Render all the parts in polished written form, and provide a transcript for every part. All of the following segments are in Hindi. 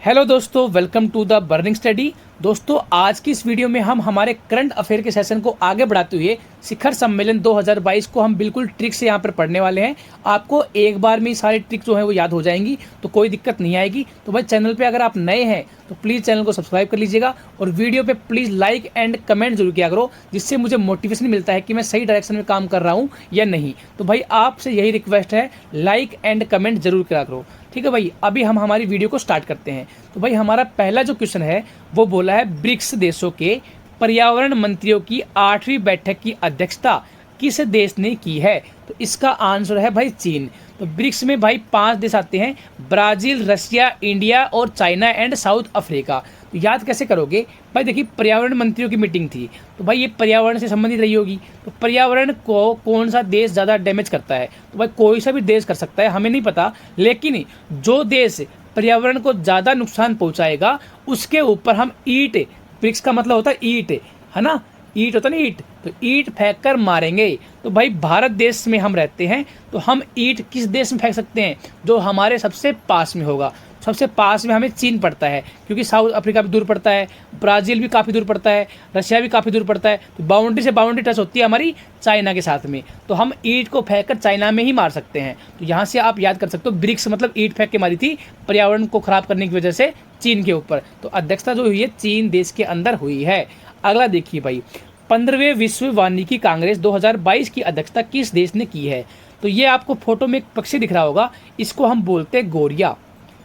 हेलो दोस्तों, welcome to the burning study. दोस्तों, आज की इस वीडियो में हम हमारे करंट अफेयर के सेशन को आगे बढ़ाते हुए शिखर सम्मेलन 2022 को हम बिल्कुल ट्रिक से यहाँ पर पढ़ने वाले हैं। आपको एक बार में ही सारी ट्रिक जो है वो याद हो जाएंगी, तो कोई दिक्कत नहीं आएगी। तो भाई, चैनल पे अगर आप नए हैं तो प्लीज़ चैनल को सब्सक्राइब कर लीजिएगा और वीडियो पे प्लीज़ लाइक एंड कमेंट जरूर किया करो, जिससे मुझे मोटिवेशन मिलता है कि मैं सही डायरेक्शन में काम कर रहा हूँ या नहीं। तो भाई, आपसे यही रिक्वेस्ट है, लाइक एंड कमेंट जरूर किया करो। ठीक है भाई, अभी हम हमारी वीडियो को स्टार्ट करते हैं। तो भाई, हमारा पहला जो क्वेश्चन है वो बोला है, ब्रिक्स देशों के पर्यावरण मंत्रियों की 8वीं बैठक की अध्यक्षता किस देश ने की है? तो इसका आंसर है भाई चीन। तो ब्रिक्स में भाई 5 देश आते हैं, ब्राजील, रशिया, इंडिया और चाइना एंड साउथ अफ्रीका। तो याद कैसे करोगे भाई? देखिए, पर्यावरण मंत्रियों की मीटिंग थी, तो भाई ये पर्यावरण से संबंधित रही होगी। तो पर्यावरण को कौन सा देश ज़्यादा डैमेज करता है? तो भाई कोई सा भी देश कर सकता है, हमें नहीं पता, लेकिन जो देश पर्यावरण को ज़्यादा नुकसान पहुंचाएगा उसके ऊपर हम ईंट, ब्रिक्स का मतलब होता है ईंट, है ना, ईंट होता है ना, ईंट, तो ईंट फेंक कर मारेंगे। तो भाई, भारत देश में हम रहते हैं, तो हम ईंट किस देश में फेंक सकते हैं? जो हमारे सबसे पास में होगा। सबसे पास में हमें चीन पड़ता है, क्योंकि साउथ अफ्रीका भी दूर पड़ता है, ब्राज़ील भी काफ़ी दूर पड़ता है, रशिया भी काफ़ी दूर पड़ता है। तो बाउंड्री से बाउंड्री टच होती है हमारी चाइना के साथ में, तो हम ईंट को फेंक कर चाइना में ही मार सकते हैं। तो यहाँ से आप याद कर सकते हो, ब्रिक्स मतलब ईंट फेंक के मारी थी पर्यावरण को खराब करने की वजह से चीन के ऊपर। तो अध्यक्षता जो हुई है चीन देश के अंदर हुई है। अगला देखिए भाई, 15वें विश्व वानिकी कांग्रेस 2022 की अध्यक्षता किस देश ने की है? तो ये आपको फोटो में एक पक्षी दिख रहा होगा, इसको हम बोलते हैं गोरिया।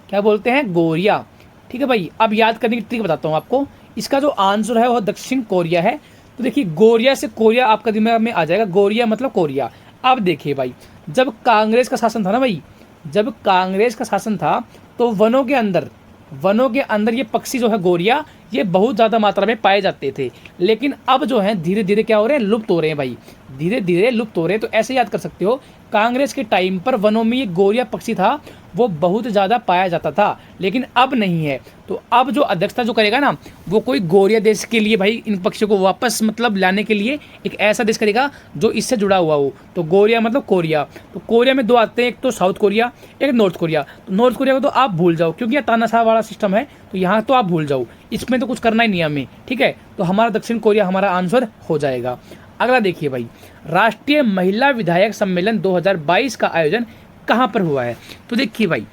क्या बोलते हैं? गोरिया। ठीक है भाई, अब याद करने की ट्रिक बताता हूँ आपको। इसका जो आंसर है वो दक्षिण कोरिया है। तो देखिए, गोरिया से कोरिया आपका दिमाग में आ जाएगा, गोरिया मतलब कोरिया। अब देखिए भाई, जब कांग्रेस का शासन था ना भाई, जब कांग्रेस का शासन था तो वनों के अंदर ये पक्षी जो है गोरिया, ये बहुत ज़्यादा मात्रा में पाए जाते थे। लेकिन अब जो है धीरे धीरे क्या हो रहे हैं? लुप्त हो रहे हैं भाई, धीरे धीरे लुप्त हो रहे हैं। तो ऐसे याद कर सकते हो, कांग्रेस के टाइम पर वनों में ये गोरिया पक्षी था, वो बहुत ज़्यादा पाया जाता था, लेकिन अब नहीं है। तो अब जो अध्यक्षता जो करेगा ना, वो कोई गोरिया देश के लिए भाई इन पक्षियों को वापस मतलब लाने के लिए एक ऐसा देश करेगा जो इससे जुड़ा हुआ हो। तो गोरिया मतलब कोरिया। तो कोरिया में 2 आते हैं, एक तो साउथ कोरिया, एक नॉर्थ कोरिया। तो नॉर्थ कोरिया को तो आप भूल जाओ, क्योंकि यह तानाशाह वाला सिस्टम है, तो यहाँ तो आप भूल जाओ, इसमें तो कुछ करना ही नहीं हमें। ठीक है, तो हमारा दक्षिण कोरिया हमारा आंसर हो जाएगा। अगला देखिए भाई, राष्ट्रीय महिला विधायक सम्मेलन 2022 का आयोजन कहाँ पर हुआ है? तो देखिए भाई,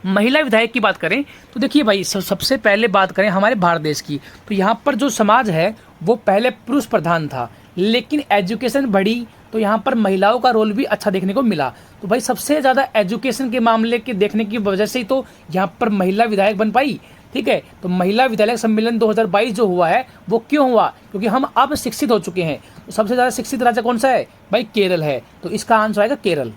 महिला विधायक की बात करें तो देखिए भाई, सबसे पहले बात करें हमारे भारत देश की, तो यहाँ पर जो समाज है वो पहले पुरुष प्रधान था, लेकिन एजुकेशन बढ़ी तो यहाँ पर महिलाओं का रोल भी अच्छा देखने को मिला। तो भाई, सबसे ज़्यादा एजुकेशन के मामले के देखने की वजह से ही तो यहाँ पर महिला विधायक बन पाई। ठीक है, तो महिला विधायक सम्मेलन 2022 जो हुआ है वो क्यों हुआ? क्योंकि हम अब शिक्षित हो चुके हैं। तो सबसे ज़्यादा शिक्षित राज्य कौन सा है भाई? केरल है। तो इसका आंसर आएगा केरल।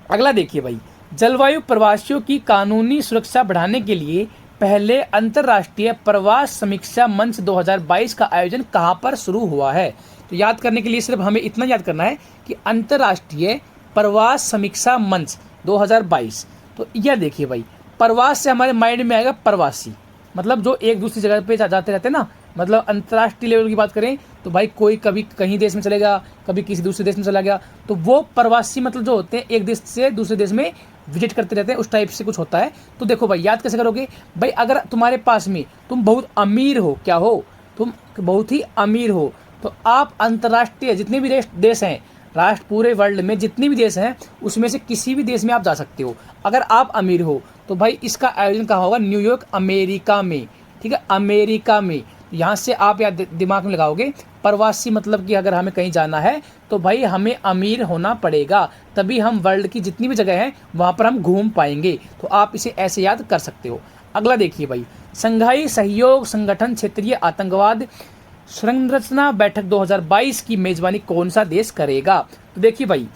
अगला देखिए भाई, जलवायु प्रवासियों की कानूनी सुरक्षा बढ़ाने के लिए पहले अंतर्राष्ट्रीय प्रवास समीक्षा मंच 2022 का आयोजन कहां पर शुरू हुआ है? तो याद करने के लिए सिर्फ हमें इतना याद करना है कि अंतर्राष्ट्रीय प्रवास समीक्षा मंच 2022। तो यह देखिए भाई, प्रवास से हमारे माइंड में आएगा प्रवासी, मतलब जो एक दूसरी जगह पे जाते रहते हैं ना। मतलब अंतर्राष्ट्रीय लेवल की बात करें तो भाई, कोई कभी कहीं देश में चलेगा, कभी किसी दूसरे देश में चला गया, तो वो प्रवासी मतलब जो होते हैं एक देश से दूसरे देश में विजिट करते रहते हैं, उस टाइप से कुछ होता है। तो देखो भाई, याद कैसे करोगे भाई? अगर तुम्हारे पास में तुम बहुत अमीर हो, क्या हो तुम? बहुत ही अमीर हो, तो आप अंतर्राष्ट्रीय जितने भी देश हैं, राष्ट्र पूरे वर्ल्ड में जितने भी देश हैं उसमें से किसी भी देश में आप जा सकते हो अगर आप अमीर हो। तो भाई, इसका आयोजन कहाँ होगा? न्यूयॉर्क, अमेरिका में। ठीक है, अमेरिका में। यहाँ से आप याद दिमाग में लगाओगे, प्रवासी मतलब कि अगर हमें कहीं जाना है तो भाई हमें अमीर होना पड़ेगा, तभी हम वर्ल्ड की जितनी भी जगह हैं वहाँ पर हम घूम पाएंगे। तो आप इसे ऐसे याद कर सकते हो। अगला देखिए भाई, संघाई सहयोग संगठन क्षेत्रीय आतंकवाद संरचना बैठक 2022 की मेजबानी कौन सा देश करेगा? तो देखिए भाई,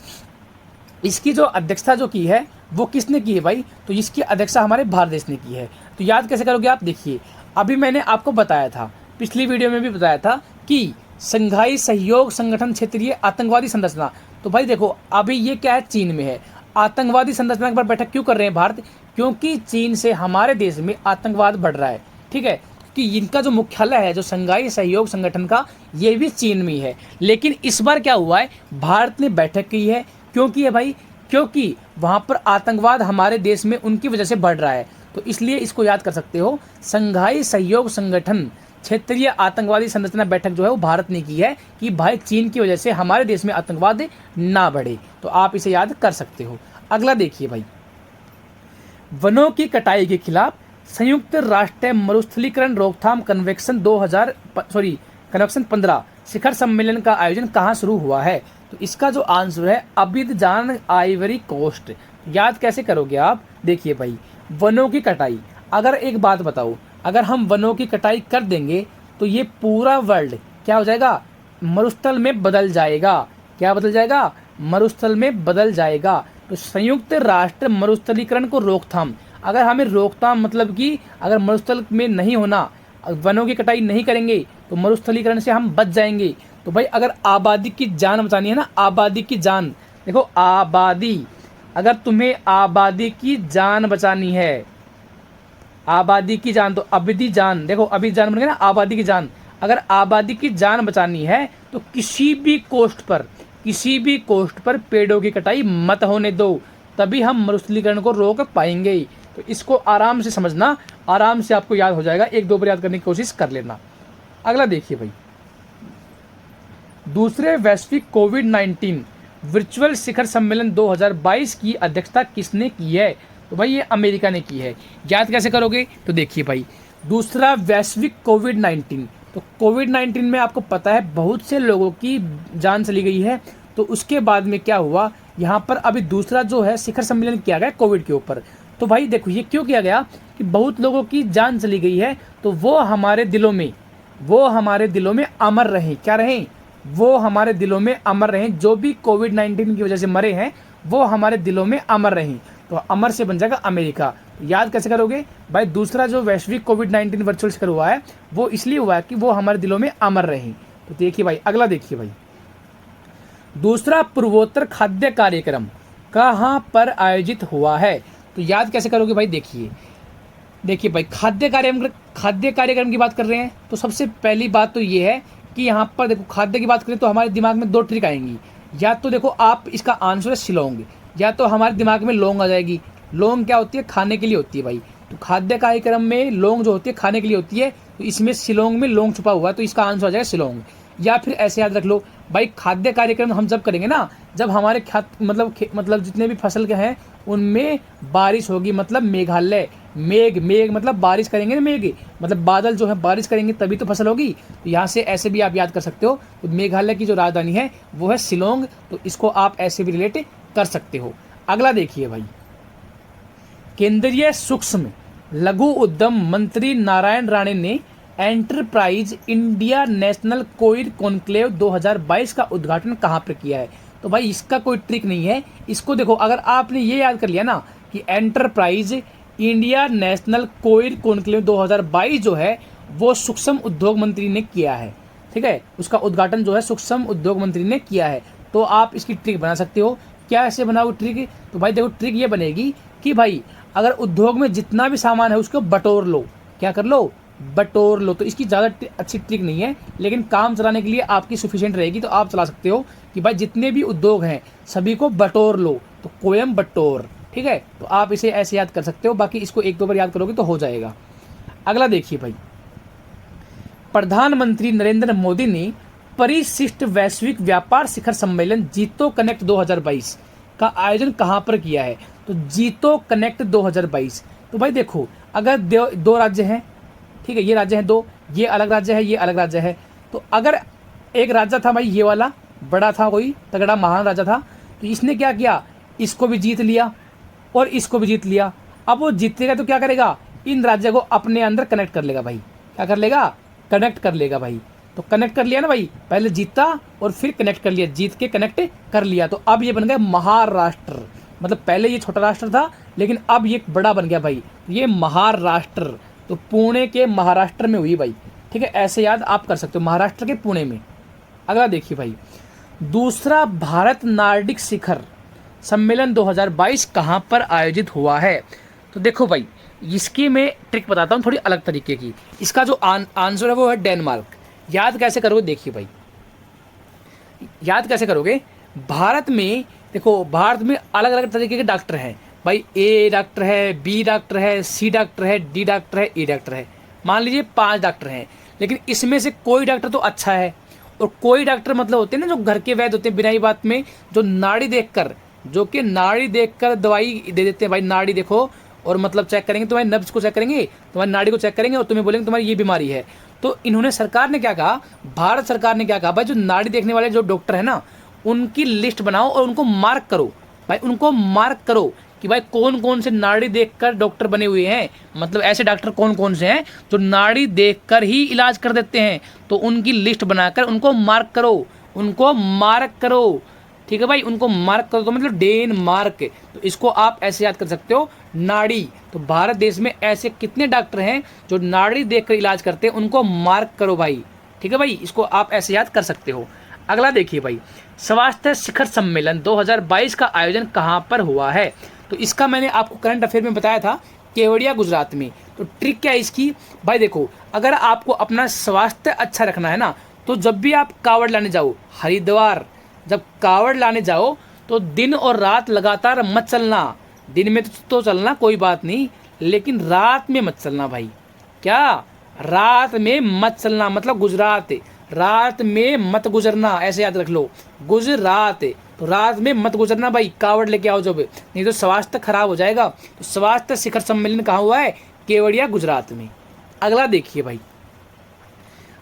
इसकी जो अध्यक्षता जो की है वो किसने की है भाई? तो इसकी अध्यक्षता हमारे भारत देश ने की है। तो याद कैसे करोगे आप? देखिए, अभी मैंने आपको बताया था, पिछली वीडियो में भी बताया था कि संघाई सहयोग संगठन क्षेत्रीय आतंकवादी संरचना। तो भाई देखो, अभी ये क्या है? चीन में है। आतंकवादी संरचना पर बैठक क्यों कर रहे हैं भारत? क्योंकि चीन से हमारे देश में आतंकवाद बढ़ रहा है। ठीक है, कि इनका जो मुख्यालय है, जो संघाई सहयोग संगठन का, ये भी चीन में ही है। लेकिन इस बार क्या हुआ है? भारत ने बैठक की है। क्योंकि है भाई, क्योंकि वहां पर आतंकवाद हमारे देश में उनकी वजह से बढ़ रहा है। तो इसलिए इसको याद कर सकते हो, संघाई सहयोग संगठन क्षेत्रीय आतंकवादी संरचना बैठक जो है वो भारत ने की है कि भाई चीन की वजह से हमारे देश में आतंकवाद ना बढ़े। तो आप इसे याद कर सकते हो। अगला देखिए भाई, वनों की कटाई के खिलाफ संयुक्त राष्ट्र मरुस्थलीकरण रोकथाम कन्वेंशन 15 शिखर सम्मेलन का आयोजन कहाँ शुरू हुआ है? तो इसका जो आंसर है अबिदजान, आइवरी कोस्ट। याद कैसे करोगे आप? देखिए भाई, वनों की कटाई, अगर एक बात बताओ, अगर हम वनों की कटाई कर देंगे तो ये पूरा वर्ल्ड क्या हो जाएगा? मरुस्थल में बदल जाएगा। क्या बदल जाएगा? मरुस्थल में बदल जाएगा। तो संयुक्त राष्ट्र मरुस्थलीकरण को रोकथाम, अगर हमें रोकथाम मतलब कि अगर मरुस्थल में नहीं होना, वनों की कटाई नहीं करेंगे तो मरुस्थलीकरण से हम बच जाएंगे। तो भाई अगर आबादी की जान बचानी है ना, आबादी की जान, देखो आबादी, अगर तुम्हें आबादी की जान बचानी है, आबादी की जान, तो अबिदी जान, देखो अभी जान बन गया ना, आबादी की जान। अगर आबादी की जान बचानी है तो किसी भी कोस्ट पर पेड़ों की कटाई मत होने दो, तभी हम मरुस्थलीकरण को रोक पाएंगे। तो इसको आराम से समझना, आराम से आपको याद हो जाएगा, एक दो बार याद करने की कोशिश कर लेना। अगला देखिए भाई, दूसरे वैश्विक कोविड-19 वर्चुअल शिखर सम्मेलन 2022 की अध्यक्षता किसने की है? तो भाई ये अमेरिका ने की है। याद कैसे करोगे? तो देखिए भाई, दूसरा वैश्विक कोविड-19, तो कोविड-19 में आपको पता है बहुत से लोगों की जान चली गई है। तो उसके बाद में क्या हुआ, यहाँ पर अभी दूसरा जो है शिखर सम्मेलन किया गया कोविड के ऊपर। तो भाई देखो ये क्यों किया गया कि बहुत लोगों की जान चली गई है, तो वो हमारे दिलों में अमर रहें। क्या रहें? वो हमारे दिलों में अमर रहें। जो भी कोविड-19 की वजह से मरे हैं वो हमारे दिलों में अमर रहें। तो अमर से बन जाएगा अमेरिका। याद कैसे करोगे भाई? दूसरा जो वैश्विक कोविड-19 वर्चुअल शिखर हुआ है वो इसलिए हुआ है कि वो हमारे दिलों में अमर रहें। तो देखिए भाई, अगला देखिए भाई, दूसरा पूर्वोत्तर खाद्य कार्यक्रम कहाँ पर आयोजित हुआ है? तो याद कैसे करोगे भाई? देखिए भाई, खाद्य कार्यक्रम की बात कर रहे हैं तो सबसे पहली बात तो ये है कि यहाँ पर देखो, खाद्य की बात करें तो हमारे दिमाग में दो ट्रिक आएंगी। या तो देखो आप, इसका आंसर है शिलोंग, या तो हमारे दिमाग में लौंग आ जाएगी। लौंग क्या होती है? खाने के लिए होती है भाई। तो खाद्य कार्यक्रम में लौंग जो होती है खाने के लिए होती है, तो इसमें शिलोंग में लौंग छुपा हुआ है, तो इसका आंसर आ जाएगा शिलोंग। या फिर ऐसे याद रख लो भाई, खाद्य कार्यक्रम हम जब करेंगे ना, जब हमारे मतलब जितने भी फसल के हैं उनमें बारिश होगी, मतलब मेघालय, मेघ मतलब बारिश करेंगे ना, मेघ मतलब बादल जो है बारिश करेंगे तभी तो फसल होगी। तो यहाँ से ऐसे भी आप याद कर सकते हो। तो मेघालय की जो राजधानी है वो है शिलोंग, तो इसको आप ऐसे भी रिलेट कर सकते हो। अगला देखिए भाई, केंद्रीय सूक्ष्म लघु उद्यम मंत्री नारायण राणे ने enterprise India national Covid conclave 2022 का उद्घाटन कहाँ पर किया है? तो भाई इसका कोई ट्रिक नहीं है। इसको देखो, अगर आपने ये याद कर लिया ना कि enterprise India national Covid conclave 2022 जो है वो सूक्ष्म उद्योग मंत्री ने किया है, ठीक है, उसका उद्घाटन जो है सूक्ष्म उद्योग मंत्री ने किया है। तो आप इसकी ट्रिक बना सकते हो। क्या ऐसे बनाओ ट्रिक? तो भाई देखो, ट्रिक ये बनेगी कि भाई अगर उद्योग में जितना भी सामान है उसको बटोर लो। क्या कर लो? बटोर लो। तो इसकी ज़्यादा अच्छी ट्रिक नहीं है, लेकिन काम चलाने के लिए आपकी सफिशिएंट रहेगी। तो आप चला सकते हो कि भाई जितने भी उद्योग हैं सभी को बटोर लो, तो कोयम बटोर, ठीक है। तो आप इसे ऐसे याद कर सकते हो, बाकी इसको एक दो बार याद करोगे तो हो जाएगा। अगला देखिए भाई, प्रधानमंत्री नरेंद्र मोदी ने परिशिष्ट वैश्विक व्यापार शिखर सम्मेलन जीतो कनेक्ट 2022 का आयोजन कहाँ पर किया है? तो जीतो कनेक्ट 2022, तो भाई देखो, अगर दो राज्य हैं, ठीक है, ये राज्य हैं दो, ये अलग राज्य है, ये अलग राज्य है। तो अगर एक राज्य था भाई ये वाला, बड़ा था, कोई तगड़ा महान राजा था, तो इसने क्या किया, इसको भी जीत लिया और इसको भी जीत लिया। अब वो जीतेगा तो क्या करेगा, इन राज्यों को अपने अंदर कनेक्ट कर लेगा भाई। क्या कर लेगा? कनेक्ट कर लेगा भाई। तो कनेक्ट कर लिया ना भाई, पहले जीता और फिर कनेक्ट कर लिया, जीत के कनेक्ट कर लिया। तो अब ये बन गया महाराष्ट्र, मतलब पहले ये छोटा राष्ट्र था लेकिन अब ये बड़ा बन गया भाई, ये महाराष्ट्र। तो पुणे के महाराष्ट्र में हुई भाई, ठीक है, ऐसे याद आप कर सकते हो, महाराष्ट्र के पुणे में। अगला देखिए भाई, दूसरा भारत नार्डिक शिखर सम्मेलन 2022 कहाँ पर आयोजित हुआ है? तो देखो भाई, इसकी मैं ट्रिक बताता हूँ थोड़ी अलग तरीके की। इसका जो आंसर है वो है डेनमार्क। याद कैसे करोगे? देखिए भाई, याद कैसे करोगे, भारत में देखो भारत में अलग अलग तरीके के डॉक्टर हैं भाई। ए डॉक्टर है, बी डॉक्टर है, सी डॉक्टर है, डी डॉक्टर है, ई डॉक्टर है। मान लीजिए 5 डॉक्टर हैं, लेकिन इसमें से कोई डॉक्टर तो अच्छा है और कोई डॉक्टर मतलब होते हैं ना जो घर के वैद्य होते हैं, बिना ही बात में जो नाड़ी देखकर, जो कि नाड़ी देखकर दवाई दे देते हैं भाई। नाड़ी देखो और मतलब चेक करेंगे, तुम्हारी नब्ज को चेक करेंगे, तुम्हारी नाड़ी को चेक करेंगे और तुम्हें बोलेंगे तुम्हारी ये बीमारी है। तो इन्होंने, सरकार ने क्या कहा, भारत सरकार ने क्या कहा भाई, जो नाड़ी देखने वाले जो डॉक्टर है ना, उनकी लिस्ट बनाओ और उनको मार्क करो भाई, उनको मार्क करो कि भाई कौन कौन से नाड़ी देखकर डॉक्टर बने हुए हैं। मतलब ऐसे डॉक्टर कौन कौन से हैं जो नाड़ी देखकर ही इलाज कर देते हैं, तो उनकी लिस्ट बनाकर उनको मार्क करो, उनको मार्क करो। ठीक है भाई, उनको मार्क करो तो मतलब डेनमार्क। तो इसको आप ऐसे याद कर सकते हो, नाड़ी। तो भारत देश में ऐसे कितने डॉक्टर हैं जो नाड़ी देखकर इलाज करते हैं, उनको मार्क करो भाई। ठीक है भाई, इसको आप ऐसे याद कर सकते हो। अगला देखिए भाई, स्वास्थ्य शिखर सम्मेलन 2022 का आयोजन कहाँ पर हुआ है? तो इसका मैंने आपको करंट अफेयर में बताया था, केवड़िया गुजरात में। तो ट्रिक क्या है इसकी भाई, देखो अगर आपको अपना स्वास्थ्य अच्छा रखना है ना, तो जब भी आप कावड़ लाने जाओ हरिद्वार, जब कावड़ लाने जाओ तो दिन और रात लगातार मत चलना। दिन में तो चलना कोई बात नहीं, लेकिन रात में मत चलना भाई। क्या? रात में मत चलना, मतलब गुजरात, रात में मत गुजरना, ऐसे याद रख लो, गुजरात। तो रात में मत गुजरना भाई, कावड़ लेके आओ जब, नहीं तो स्वास्थ्य खराब हो जाएगा। तो स्वास्थ्य शिखर सम्मेलन कहाँ हुआ है? केवड़िया गुजरात में। अगला देखिए भाई,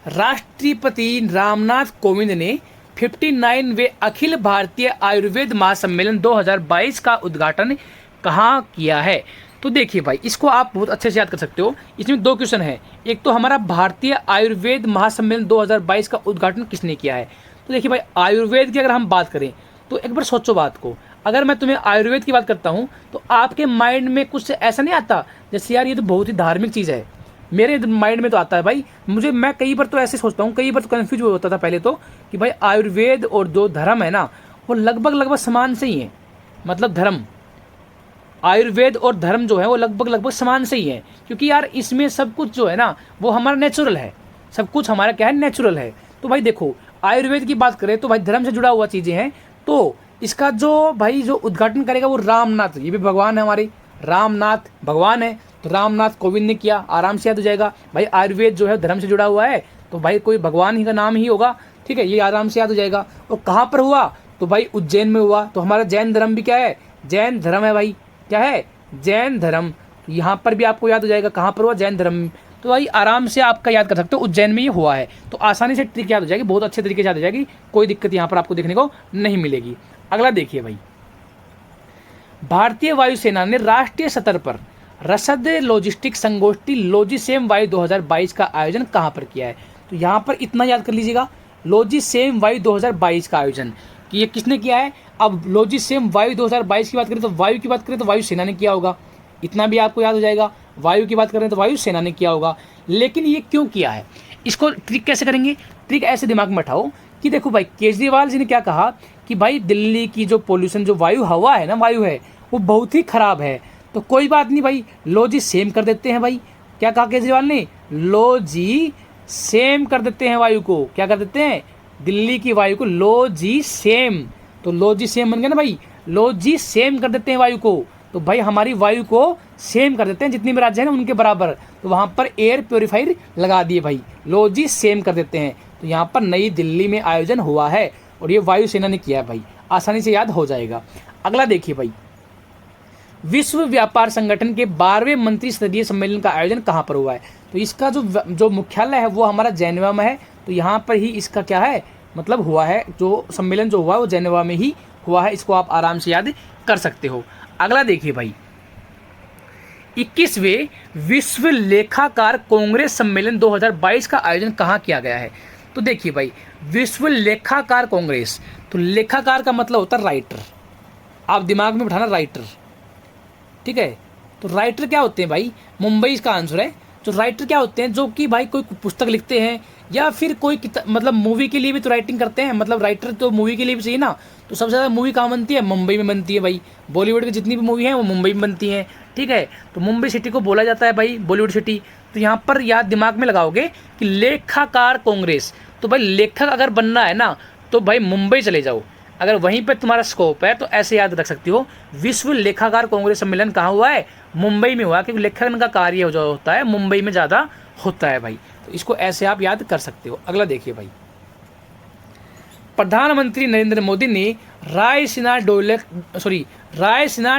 राष्ट्रपति रामनाथ कोविंद ने 59वें अखिल भारतीय आयुर्वेद महासम्मेलन 2022 का उद्घाटन कहाँ किया है? तो देखिए भाई, इसको आप बहुत अच्छे से याद कर सकते हो। इसमें 2 क्वेश्चन है। एक तो हमारा भारतीय आयुर्वेद महासम्मेलन 2022 का उद्घाटन किसने किया है? तो देखिए भाई, आयुर्वेद की अगर हम बात करें तो एक बार सोचो बात को। अगर मैं तुम्हें आयुर्वेद की बात करता हूँ तो आपके माइंड में कुछ ऐसा नहीं आता जैसे यार ये तो बहुत ही धार्मिक चीज़ है? मेरे माइंड में तो आता है भाई। मैं कई बार तो ऐसे सोचता हूँ, कई बार तो कन्फ्यूज होता था पहले तो, कि भाई आयुर्वेद और जो धर्म है ना, वो लगभग समान से ही है। मतलब धर्म, आयुर्वेद और धर्म जो है वो लगभग समान से ही है, क्योंकि यार इसमें सब कुछ जो है ना वो हमारा नेचुरल है। सब कुछ हमारा क्या है? नेचुरल है। तो भाई देखो, आयुर्वेद की बात करें तो भाई धर्म से जुड़ा हुआ चीज़ें हैं। तो इसका जो भाई जो उद्घाटन करेगा वो रामनाथ, ये भी भगवान है हमारे, रामनाथ भगवान है। तो रामनाथ कोविंद ने किया, आराम से याद हो जाएगा भाई। आयुर्वेद जो है धर्म से जुड़ा हुआ है, तो भाई कोई भगवान ही का नाम ही होगा। ठीक है, ये आराम से याद हो जाएगा। और कहाँ पर हुआ? तो भाई उज्जैन में हुआ। तो हमारा जैन धर्म भी क्या है? जैन धर्म है भाई। क्या है? जैन धर्म। तो यहाँ पर भी आपको याद हो जाएगा कहाँ पर हुआ? जैन धर्म। तो भाई आराम से आपका याद कर सकते हो, उज्जैन में ये हुआ है। तो आसानी से ट्रिक याद हो जाएगी, बहुत अच्छे तरीके से याद हो जाएगी, कोई दिक्कत यहाँ पर आपको देखने को नहीं मिलेगी। अगला देखिए भाई, भारतीय वायुसेना ने राष्ट्रीय स्तर पर रसद लॉजिस्टिक संगोष्ठी लॉजिसेम वायु 2022 का आयोजन कहाँ पर किया है? तो यहाँ पर इतना याद कर लीजिएगा, लॉजिसेम वायु 2022 का आयोजन कि ये किसने किया है? अब लॉजिसेम वायु 2022 की बात करें तो वायु की बात करें तो वायुसेना ने किया होगा, इतना भी आपको याद हो जाएगा। वायु की बात करें तो वायुसेना ने किया होगा। लेकिन ये क्यों किया है, इसको ट्रिक कैसे करेंगे? ट्रिक ऐसे दिमाग में उठाओ कि देखो भाई, केजरीवाल जी ने क्या कहा कि भाई दिल्ली की जो पोल्यूशन, जो वायु हवा है ना, वायु है वो बहुत ही खराब है। तो कोई बात नहीं भाई, लो जी सेम कर देते हैं भाई। क्या कहा केजरीवाल ने? लो जी सेम कर देते हैं वायु को। क्या कर देते हैं? दिल्ली की वायु को लो जी सेम। तो लो जी सेम बन गया ना भाई, लो जी सेम कर देते हैं वायु को। तो भाई हमारी वायु को सेम कर देते हैं, जितनी भी राज्य है ना उनके बराबर। तो वहाँ पर एयर प्योरीफायर लगा दिए भाई, लो जी सेम कर देते हैं। तो यहाँ पर नई दिल्ली में आयोजन हुआ है और ये वायुसेना ने किया है भाई, आसानी से याद हो जाएगा। अगला देखिए भाई, विश्व व्यापार संगठन के 12वें मंत्री स्तरीय सम्मेलन का आयोजन कहाँ पर हुआ है? तो इसका जो मुख्यालय है वो हमारा जेनेवा में है। तो यहाँ पर ही इसका क्या है मतलब हुआ है, जो सम्मेलन जो हुआ है वो जेनेवा में ही हुआ है। इसको आप आराम से याद कर सकते हो। अगला देखिए भाई, 21वें विश्व लेखाकार कांग्रेस सम्मेलन 2022 का आयोजन कहाँ किया गया है? तो देखिए भाई, विश्व लेखाकार कांग्रेस, तो लेखाकार का मतलब होता है राइटर। आप दिमाग में बिठाना, राइटर। ठीक है, तो राइटर क्या होते हैं भाई? मुंबई इसका आंसर है। जो राइटर क्या होते हैं? जो कि भाई कोई पुस्तक लिखते हैं या फिर कोई मतलब मूवी के लिए भी तो राइटिंग करते हैं। मतलब राइटर तो मूवी के लिए भी चाहिए ना। तो सबसे ज़्यादा मूवी कहाँ बनती है? मुंबई में बनती है भाई। बॉलीवुड की जितनी भी मूवी हैं वो मुंबई में बनती हैं। ठीक है, तो मुंबई सिटी को बोला जाता है भाई बॉलीवुड सिटी। तो यहाँ पर याद दिमाग में लगाओगे कि लेखाकार कांग्रेस। तो भाई लेखक अगर बनना है ना तो भाई मुंबई चले जाओ। अगर वहीं पे तुम्हारा स्कोप है तो ऐसे याद रख सकती हो, विश्व लेखाकार कांग्रेस सम्मेलन कहाँ हुआ है? मुंबई में हुआ, क्योंकि लेखांकन का कार्य जो होता है मुंबई में ज़्यादा होता है भाई। तो इसको ऐसे आप याद कर सकते हो। अगला देखिए भाई, प्रधानमंत्री नरेंद्र मोदी ने रायसीना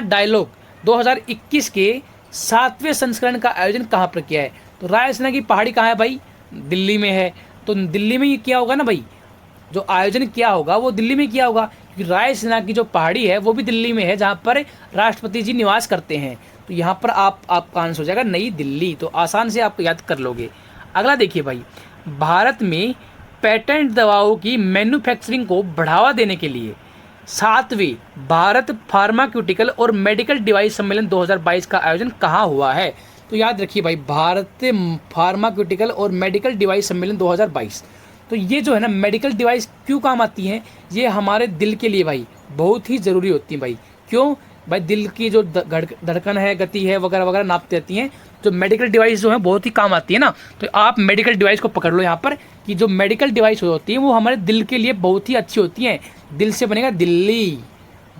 डायलॉग 2021 के 7वें संस्करण का आयोजन कहाँ पर किया है? तो रायसीना की पहाड़ी कहाँ है भाई? दिल्ली में है। तो दिल्ली में ही किया होगा ना भाई, जो आयोजन किया होगा वो दिल्ली में किया होगा, क्योंकि रायसीना की जो पहाड़ी है वो भी दिल्ली में है, जहाँ पर राष्ट्रपति जी निवास करते हैं। तो यहाँ पर आपका आंसर हो जाएगा नई दिल्ली। तो आसान से आप याद कर लोगे। अगला देखिए भाई, भारत में पेटेंट दवाओं की मैन्युफैक्चरिंग को बढ़ावा देने के लिए 7वें भारत फार्मास्यूटिकल और मेडिकल डिवाइस सम्मेलन 2022 का आयोजन कहाँ हुआ है? तो याद रखिए भाई, भारत फार्मास्यूटिकल और मेडिकल डिवाइस सम्मेलन 2022। तो ये जो है ना मेडिकल डिवाइस क्यों काम आती हैं? ये हमारे दिल के लिए भाई बहुत ही ज़रूरी होती हैं भाई। क्यों भाई? दिल की जो धड़कन है, गति है, वगैरह वगैरह नापती रहती हैं। जो मेडिकल डिवाइस जो है बहुत ही काम आती है ना। तो आप मेडिकल डिवाइस को पकड़ लो यहाँ पर, कि जो मेडिकल डिवाइस होती है वो हमारे दिल के लिए बहुत ही अच्छी होती हैं। दिल से बनेगा दिल्ली,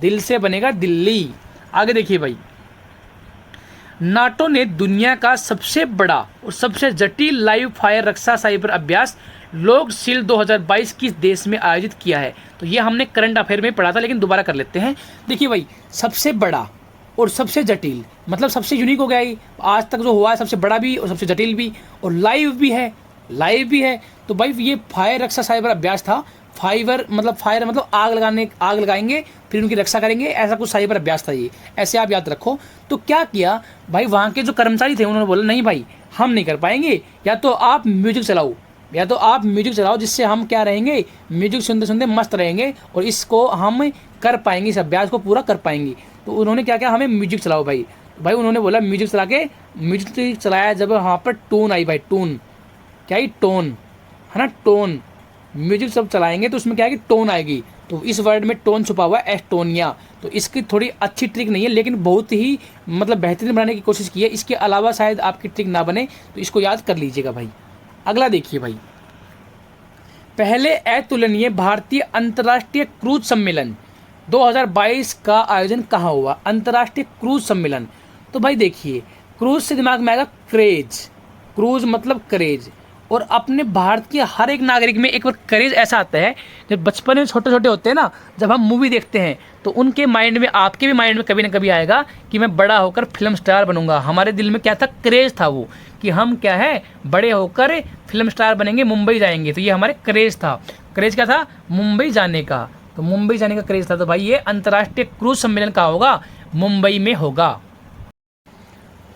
दिल से बनेगा दिल्ली। आगे देखिए भाई, नाटो ने दुनिया का सबसे बड़ा और सबसे जटिल लाइव फायर रक्षा साइबर अभ्यास लोक शील 2022 किस देश में आयोजित किया है? तो ये हमने करंट अफेयर में पढ़ा था, लेकिन दोबारा कर लेते हैं। देखिए भाई, सबसे बड़ा और सबसे जटिल मतलब सबसे यूनिक हो गया ये आज तक जो हुआ है, सबसे बड़ा भी और सबसे जटिल भी और लाइव भी है, लाइव भी है। तो भाई ये फायर रक्षा साइबर अभ्यास था। फाइबर मतलब फायर मतलब आग लगाएंगे फिर उनकी रक्षा करेंगे, ऐसा कुछ साइबर अभ्यास था ये, ऐसे आप याद रखो। तो क्या किया भाई, वहाँ के जो कर्मचारी थे उन्होंने बोला नहीं भाई हम नहीं कर पाएंगे, या तो आप म्यूजिक चलाओ, जिससे हम क्या रहेंगे, म्यूजिक सुनते सुनते मस्त रहेंगे और इसको हम कर पाएंगे, इस अभ्यास को पूरा कर पाएंगे। तो उन्होंने क्या किया, हमें म्यूजिक चलाओ भाई। उन्होंने बोला म्यूजिक चला के, म्यूजिक चलाया जब वहाँ पर टोन आई भाई, टोन क्या ही टोन है ना, टोन म्यूजिक सब चलाएंगे तो उसमें क्या है कि टोन आएगी। तो इस वर्ड में टोन छुपा हुआ है, एस्टोनिया। तो इसकी थोड़ी अच्छी ट्रिक नहीं है, लेकिन बहुत ही मतलब बेहतरीन बनाने की कोशिश की है। इसके अलावा शायद आपकी ट्रिक ना बने, तो इसको याद कर लीजिएगा भाई। अगला देखिए भाई, पहले अतुलनीय भारतीय अंतर्राष्ट्रीय क्रूज सम्मेलन 2022 का आयोजन कहाँ हुआ? अंतर्राष्ट्रीय क्रूज सम्मेलन। तो भाई देखिए, क्रूज से दिमाग में आएगा क्रेज, क्रूज मतलब क्रेज। और अपने भारत के हर एक नागरिक में एक बार क्रेज ऐसा आता है, जब बचपन में छोटे छोटे होते हैं ना, जब हम मूवी देखते हैं तो उनके माइंड में, आपके भी माइंड में कभी ना कभी आएगा कि मैं बड़ा होकर फिल्म स्टार बनूंगा। हमारे दिल में क्या था, क्रेज था वो, कि हम क्या है बड़े होकर फिल्म स्टार बनेंगे, मुंबई जाएंगे। तो ये हमारे क्रेज था। क्रेज क्या था? मुंबई जाने का। तो मुंबई जाने का क्रेज था। तो भाई ये अंतर्राष्ट्रीय क्रूज सम्मेलन का होगा, मुंबई में होगा।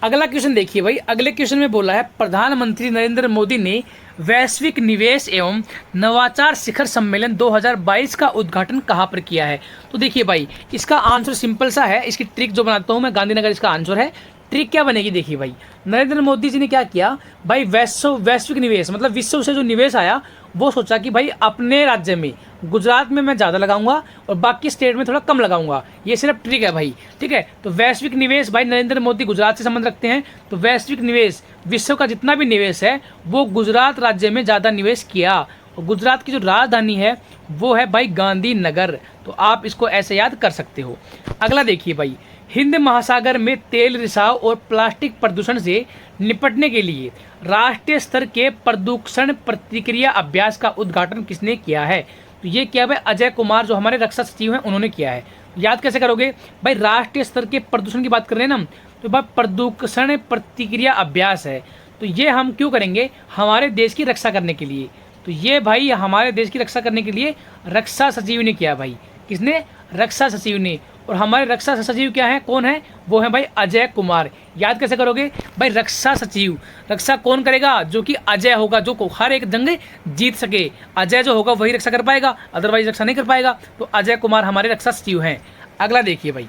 अगला क्वेश्चन देखिए भाई, अगले क्वेश्चन में बोला है प्रधानमंत्री नरेंद्र मोदी ने वैश्विक निवेश एवं नवाचार शिखर सम्मेलन 2022 का उद्घाटन कहाँ पर किया है? तो देखिए भाई, इसका आंसर सिंपल सा है। इसकी ट्रिक जो बनाता हूँ मैं, गांधीनगर इसका आंसर है। ट्रिक क्या बनेगी देखिए भाई, नरेंद्र मोदी जी ने क्या किया भाई, वैश्विक निवेश मतलब विश्व से जो निवेश आया वो सोचा कि भाई अपने राज्य में गुजरात में मैं ज़्यादा लगाऊंगा और बाकी स्टेट में थोड़ा कम लगाऊंगा। ये सिर्फ ट्रिक है भाई, ठीक है। तो वैश्विक निवेश भाई, नरेंद्र मोदी गुजरात से संबंध रखते हैं, तो वैश्विक निवेश विश्व का जितना भी निवेश है वो गुजरात राज्य में ज़्यादा निवेश किया। और गुजरात की जो राजधानी है वो है भाई गांधीनगर। तो आप इसको ऐसे याद कर सकते हो। अगला देखिए भाई, हिंद महासागर में तेल रिसाव और प्लास्टिक प्रदूषण से निपटने के लिए राष्ट्रीय स्तर के प्रदूषण प्रतिक्रिया अभ्यास का उद्घाटन किसने किया है? तो ये क्या है, अजय कुमार जो हमारे रक्षा सचिव हैं उन्होंने किया है। याद कैसे करोगे भाई, राष्ट्रीय स्तर के प्रदूषण की बात कर रहे हैं ना, तो भाई प्रदूषण प्रतिक्रिया अभ्यास है। तो ये हम क्यों करेंगे? हमारे देश की रक्षा करने के लिए। तो ये भाई हमारे देश की रक्षा करने के लिए रक्षा सचिव ने किया भाई। किसने? रक्षा सचिव ने। और हमारे रक्षा सचिव क्या है, कौन है? वो है भाई अजय कुमार। याद कैसे करोगे भाई, रक्षा सचिव, रक्षा कौन करेगा? जो कि अजय होगा, जो हर एक जंग जीत सके। अजय जो होगा वही रक्षा कर पाएगा, अदरवाइज रक्षा नहीं कर पाएगा। तो अजय कुमार हमारे रक्षा सचिव हैं। अगला देखिए भाई,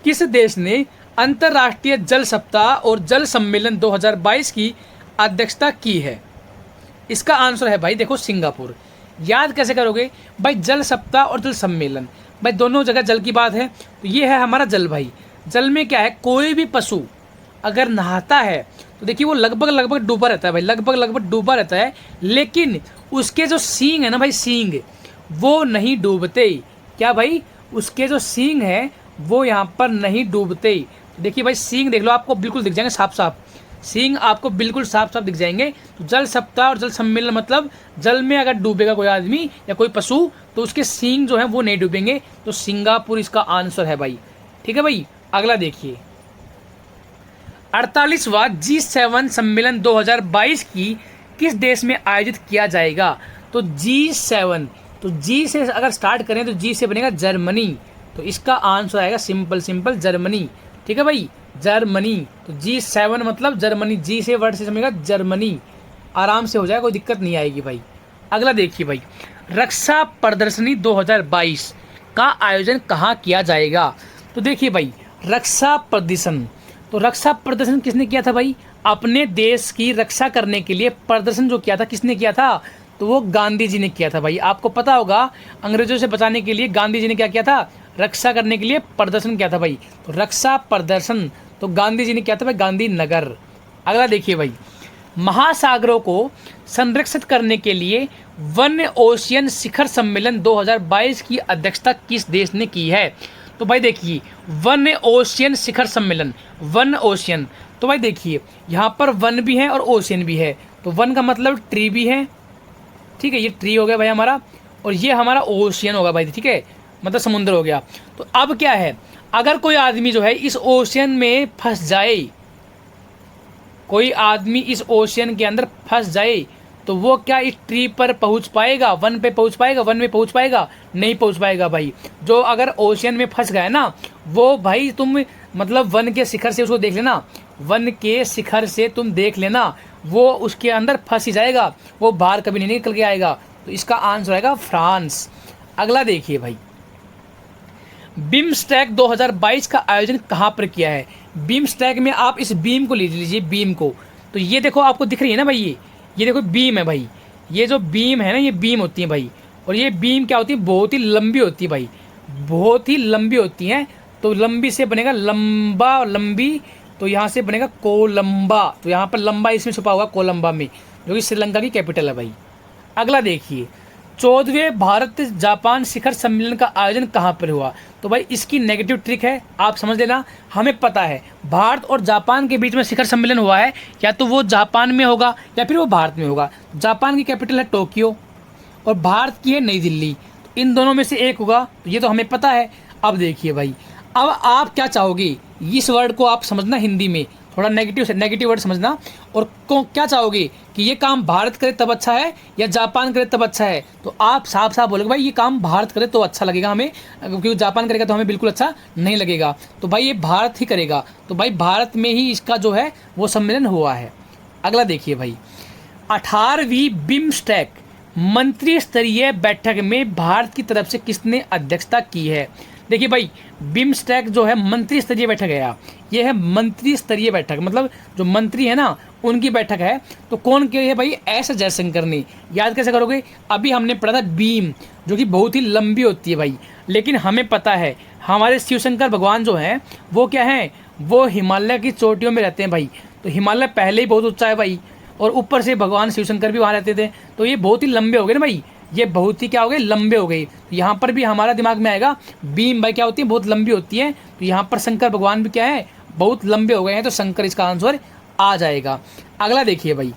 किस देश ने अंतर्राष्ट्रीय जल सप्ताह और जल सम्मेलन 2022 की अध्यक्षता की है? इसका आंसर है भाई देखो, सिंगापुर। याद कैसे करोगे भाई, जल सप्ताह और जल सम्मेलन भाई दोनों जगह जल की बात है। तो ये है हमारा जल भाई। जल में क्या है, कोई भी पशु अगर नहाता है तो देखिए वो लगभग डूबा रहता है भाई, लगभग डूबा रहता है। लेकिन उसके जो सींग है ना भाई, सींग वो नहीं डूबते। क्या भाई, उसके जो सींग है वो यहाँ पर नहीं डूबते। देखिए भाई सींग देख लो, आपको बिल्कुल दिख जाएंगे साफ साफ, सींग आपको बिल्कुल साफ साफ दिख जाएंगे। तो जल सप्ताह और जल सम्मेलन मतलब जल में अगर डूबेगा कोई आदमी या कोई पशु तो उसके सींग जो है वो नहीं डूबेंगे। तो सिंगापुर इसका आंसर है भाई। ठीक है भाई, अगला देखिए 48वां G7 सम्मेलन 2022 की किस देश में आयोजित किया जाएगा। तो G7, तो जी से अगर स्टार्ट करें तो जी से बनेगा जर्मनी, तो इसका आंसर आएगा सिंपल सिंपल जर्मनी। ठीक है भाई, जर्मनी। तो G7 मतलब जर्मनी, जी से वर्ड से समझेगा जर्मनी, आराम से हो जाएगा, कोई दिक्कत नहीं आएगी भाई। अगला देखिए भाई, रक्षा प्रदर्शनी 2022 का आयोजन कहाँ किया जाएगा। तो देखिए भाई रक्षा प्रदर्शन, तो रक्षा प्रदर्शन किसने किया था भाई, अपने देश की रक्षा करने के लिए प्रदर्शन जो किया था किसने किया था, तो वो गांधी जी ने किया था भाई। आपको पता होगा अंग्रेजों से बचाने के लिए गांधी जी ने क्या किया था, रक्षा करने के लिए प्रदर्शन किया था भाई। तो रक्षा प्रदर्शन तो गांधी जी ने किया था भाई, गांधीनगर। अगला देखिए भाई, महासागरों को संरक्षित करने के लिए वन ओशियन शिखर सम्मेलन 2022 की अध्यक्षता किस देश ने की है। तो भाई देखिए वन ओशियन शिखर सम्मेलन, वन ओशियन, तो भाई देखिए यहाँ पर वन भी है और ओशियन भी है। तो वन का मतलब ट्री भी है, ठीक है, ये ट्री हो गया भाई हमारा, और ये हमारा ओशियन होगा भाई, ठीक है, मतलब समुद्र हो गया। तो अब क्या है, अगर कोई आदमी जो है इस ओशियन में फंस जाए, कोई आदमी इस ओशियन के अंदर फंस जाए तो वो क्या इस ट्री पर पहुंच पाएगा, वन पे पहुंच पाएगा, वन में पहुंच पाएगा, नहीं पहुंच पाएगा भाई। जो अगर ओशियन में फंस गया ना वो भाई तुम मतलब वन के शिखर से उसको देख लेना, वन के शिखर से तुम देख लेना, वो उसके अंदर फंस ही जाएगा, वो बाहर कभी नहीं निकल के आएगा। तो इसका आंसर आएगा फ्रांस। अगला देखिए भाई, बिम्स्टेक 2022 का आयोजन कहाँ पर किया है। बिम्स्टेक में आप इस बीम को ले लीजिए, बीम को, तो ये देखो आपको दिख रही है ना भाई, ये देखो बीम है भाई, ये जो बीम है ना ये बीम होती है भाई, और ये बीम क्या होती है, बहुत ही लंबी होती है भाई, बहुत ही लंबी होती है। तो लंबी से बनेगा लंबा, लंबी, तो यहाँ से बनेगा कोलंबा, तो यहाँ पर लंबा इसमें छुपा होगा कोलंबा में, जो कि श्रीलंका की कैपिटल है भाई। अगला देखिए 14वें भारत जापान शिखर सम्मेलन का आयोजन कहाँ पर हुआ। तो भाई इसकी नेगेटिव ट्रिक है, आप समझ लेना, हमें पता है भारत और जापान के बीच में शिखर सम्मेलन हुआ है, या तो वो जापान में होगा या फिर वो भारत में होगा। जापान की कैपिटल है टोक्यो और भारत की है नई दिल्ली, तो इन दोनों में से एक होगा, तो ये तो हमें पता है। अब देखिए भाई, अब आप क्या चाहोगे, इस वर्ड को आप समझना हिंदी में, थोड़ा नेगेटिव वर्ड समझना, और क्या चाहोगे कि ये काम भारत करे तब अच्छा है या जापान करे तब अच्छा है। तो आप साफ साफ बोलोगे भाई ये काम भारत करे तो अच्छा लगेगा हमें, क्योंकि जापान करेगा तो हमें बिल्कुल अच्छा नहीं लगेगा, तो भाई ये भारत ही करेगा। तो भाई भारत में ही इसका जो है वो सम्मेलन हुआ है। अगला देखिए भाई, 18वीं बिम्स्टेक मंत्री स्तरीय बैठक में भारत की तरफ से किसने अध्यक्षता की है। देखिए भाई बिम्स्टेक जो है मंत्री स्तरीय बैठक है, ये है मंत्री स्तरीय बैठक, मतलब जो मंत्री है ना उनकी बैठक है। तो कौन के है भाई, एस जयशंकर ने। याद कैसे करोगे, अभी हमने पढ़ा था बीम जो कि बहुत ही लंबी होती है भाई, लेकिन हमें पता है हमारे शिवशंकर भगवान जो हैं वो क्या हैं, वो हिमालय की चोटियों में रहते हैं भाई। तो हिमालय पहले ही बहुत ऊंचा है भाई, और ऊपर से भगवान शिवशंकर भी वहाँ रहते थे, तो ये बहुत ही लंबे हो गए ना भाई, ये बहुत ही क्या हो गए, लंबे हो गए। तो यहाँ पर भी हमारा दिमाग में आएगा बीम भाई क्या होती है, बहुत लंबी होती है। तो यहाँ पर शंकर भगवान भी क्या है, बहुत लंबे हो गए हैं, तो शंकर इसका आंसर आ जाएगा। अगला देखिए भाई,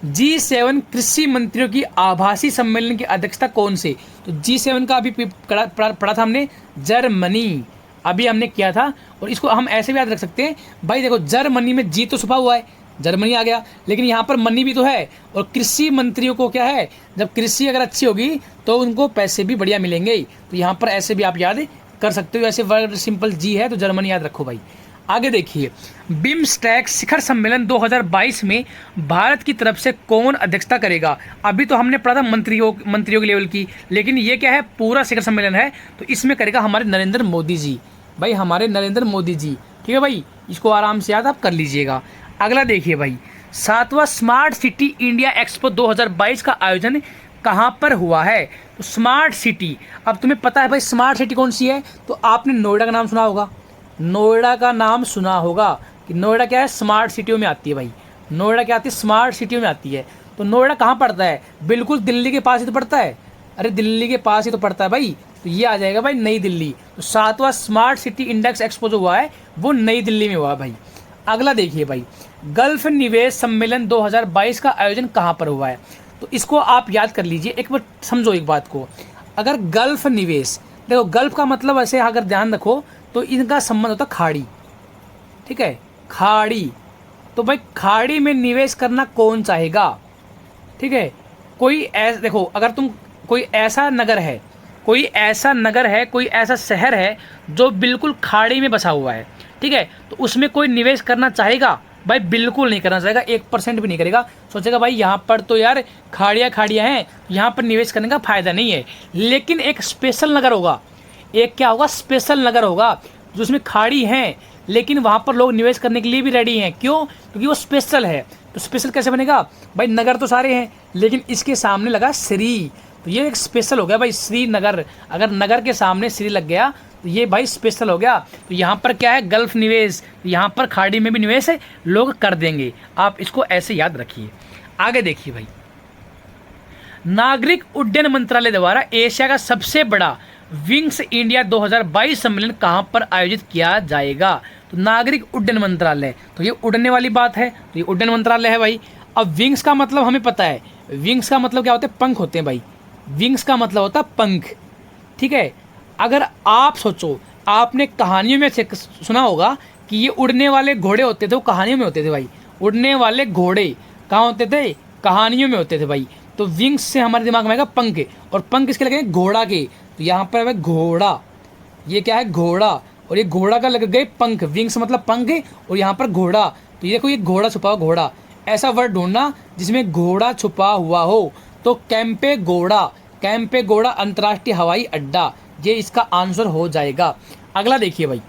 G7 कृषि मंत्रियों की आभासी सम्मेलन की अध्यक्षता कौन से। तो G7 का अभी पढ़ा था हमने, जर्मनी, अभी हमने किया था। और इसको हम ऐसे भी याद रख सकते हैं भाई, देखो जर्मनी में जी तो छुपा हुआ है, जर्मनी आ गया, लेकिन यहाँ पर मनी भी तो है। और कृषि मंत्रियों को क्या है, जब कृषि अगर अच्छी होगी तो उनको पैसे भी बढ़िया मिलेंगे। तो यहाँ पर ऐसे भी आप याद कर सकते हो, ऐसे वर्ड सिंपल जी है तो जर्मनी याद रखो भाई। आगे देखिए, बिम्स्टेक शिखर सम्मेलन 2022 में भारत की तरफ से कौन अध्यक्षता करेगा। अभी तो हमने पढ़ा था मंत्रियों की लेवल की, लेकिन ये क्या है, पूरा शिखर सम्मेलन है, तो इसमें करेगा हमारे नरेंद्र मोदी जी भाई, हमारे नरेंद्र मोदी जी। ठीक है भाई, इसको आराम से याद आप कर लीजिएगा। अगला देखिए भाई, 7वां स्मार्ट सिटी इंडिया एक्सपो 2022 का आयोजन कहाँ पर हुआ है। तो स्मार्ट सिटी, अब तुम्हें पता है भाई स्मार्ट सिटी कौन सी है, तो आपने नोएडा का नाम सुना होगा, नोएडा का नाम सुना होगा कि नोएडा क्या है, स्मार्ट सिटियों में आती है भाई, नोएडा क्या आती है, स्मार्ट सिटियों में आती है। तो नोएडा कहाँ पड़ता है, बिल्कुल दिल्ली के पास ही तो पड़ता है, अरे दिल्ली के पास ही तो पड़ता है भाई, तो ये आ जाएगा भाई नई दिल्ली। तो 7वां स्मार्ट सिटी इंडेक्स एक्सपो जो हुआ है वो नई दिल्ली में हुआ है भाई। अगला देखिए भाई, गल्फ निवेश सम्मेलन 2022 का आयोजन कहाँ पर हुआ है? तो इसको आप याद कर लीजिए, एक बार समझो एक बात को। अगर गल्फ निवेश, देखो गल्फ का मतलब ऐसे अगर ध्यान रखो तो इनका संबंध होता खाड़ी, ठीक है, खाड़ी। तो भाई खाड़ी में निवेश करना कौन चाहेगा, ठीक है। कोई ऐसा देखो, अगर तुम कोई ऐसा नगर है, कोई ऐसा शहर है जो बिल्कुल खाड़ी में बसा हुआ है, ठीक है, तो उसमें कोई निवेश करना चाहेगा? भाई बिल्कुल नहीं करना चाहेगा, 1% भी नहीं करेगा। सोचेगा भाई यहाँ पर तो यार खाड़ियाँ हैं, यहाँ पर निवेश करने का फायदा नहीं है। लेकिन एक स्पेशल नगर होगा, एक क्या होगा, स्पेशल नगर होगा जिसमें खाड़ी हैं लेकिन वहाँ पर लोग निवेश करने के लिए भी रेडी हैं। क्यों? क्योंकि वो स्पेशल है। तो स्पेशल कैसे बनेगा भाई? नगर तो सारे हैं लेकिन इसके सामने लगा श्री, तो ये एक स्पेशल हो गया भाई, श्रीनगर। अगर नगर के सामने श्री लग गया तो ये भाई स्पेशल हो गया। तो यहाँ पर क्या है, गल्फ निवेश, तो यहाँ पर खाड़ी में भी निवेश है, लोग कर देंगे। आप इसको ऐसे याद रखिए। आगे देखिए भाई, नागरिक उड्डयन मंत्रालय द्वारा एशिया का सबसे बड़ा विंग्स इंडिया 2022 सम्मेलन कहाँ पर आयोजित किया जाएगा? तो नागरिक उड्डयन मंत्रालय, तो ये उड़ने वाली बात है, तो ये उड्डयन मंत्रालय है भाई। अब विंग्स का मतलब हमें पता है, विंग्स का मतलब क्या होता है? पंख होते हैं भाई, विंग्स का मतलब होता है पंख, ठीक है। अगर आप सोचो, आपने कहानियों में सुना होगा कि ये उड़ने वाले घोड़े होते थे, वो कहानियों में होते थे भाई। उड़ने वाले घोड़े कहाँ होते थे? कहानियों में होते थे भाई। तो विंग्स से हमारे दिमाग में आएगा पंख, और पंख किसके लगे? घोड़ा के। तो यहाँ पर है घोड़ा, ये क्या है? घोड़ा, और ये घोड़ा का लग गए पंख, विंग्स मतलब पंख, और यहाँ पर घोड़ा। तो ये देखो, ये घोड़ा छुपा हुआ, घोड़ा, ऐसा वर्ड ढूंढना जिसमें घोड़ा छुपा हुआ हो। तो कैंपेगौड़ा अंतर्राष्ट्रीय हवाई अड्डा, ये इसका आंसर हो जाएगा। अगला देखिए भाई,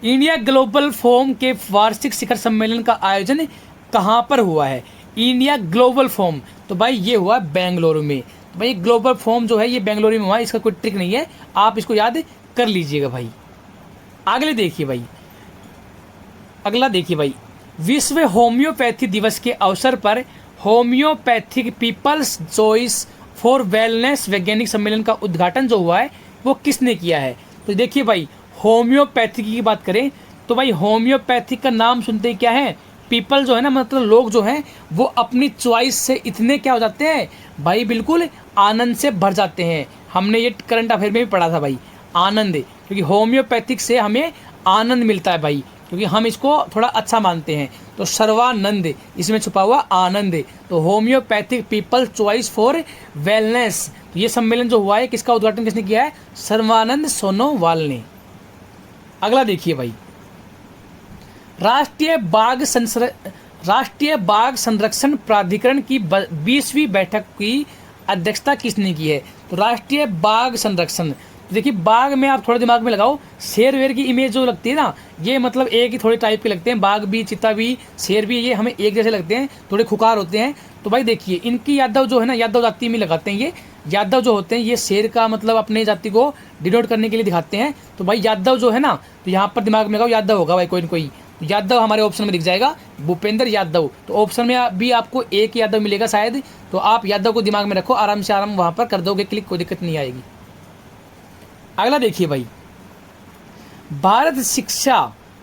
इंडिया ग्लोबल फोरम के वार्षिक शिखर सम्मेलन का आयोजन कहाँ पर हुआ है? इंडिया ग्लोबल फोरम, तो भाई ये हुआ बेंगलुरु में। तो भाई ग्लोबल फोरम जो है ये बेंगलुरु में हुआ है, इसका कोई ट्रिक नहीं है, आप इसको याद कर लीजिएगा भाई। अगला देखिए भाई, विश्व होम्योपैथी दिवस के अवसर पर homeopathic people's choice for wellness वैज्ञानिक सम्मेलन का उद्घाटन जो हुआ है वो किसने किया है? तो देखिए भाई, होम्योपैथी की बात करें तो भाई होम्योपैथिक का नाम सुनते ही क्या है, पीपल जो है ना, मतलब लोग जो हैं वो अपनी चॉइस से इतने क्या हो जाते हैं भाई, बिल्कुल आनंद से भर जाते हैं। हमने ये करंट अफेयर में भी पढ़ा था भाई, आनंद, क्योंकि होम्योपैथिक से हमें आनंद मिलता है भाई, क्योंकि हम इसको थोड़ा अच्छा मानते हैं। तो सर्वानंद, इसमें छुपा हुआ आनंद। तो homeopathic people choice for wellness, तो ये सम्मेलन जो हुआ है किसका उद्घाटन किसने किया है? सर्वानंद सोनोवाल ने। अगला देखिए भाई, राष्ट्रीय बाघ संरक्षण प्राधिकरण की 20वीं बैठक की अध्यक्षता किसने की है? तो राष्ट्रीय बाघ संरक्षण, देखिए बाघ में आप थोड़ा दिमाग में लगाओ, शेर वेर की इमेज जो लगती है ना, ये मतलब एक ही थोड़े टाइप के लगते हैं, बाघ भी, चीता भी, शेर भी, ये हमें एक जैसे लगते हैं, थोड़े खुकार होते हैं। तो भाई देखिए इनकी यादव जो है ना, यादव जाति में लगाते हैं। ये यादव जो होते हैं ये शेर का मतलब अपने जाति को डिनोट करने के लिए दिखाते हैं। तो भाई यादव जो है ना, तो यहाँ पर दिमाग में लगाओ यादव होगा भाई, कोई न कोई यादव हमारे ऑप्शन में दिख जाएगा, भूपेंद्र यादव। तो ऑप्शन में भी आपको एक यादव मिलेगा शायद, तो आप यादव को दिमाग में रखो, आराम से वहाँ पर कर दोगे क्लिक, कोई दिक्कत नहीं आएगी। अगला देखिए भाई, भारत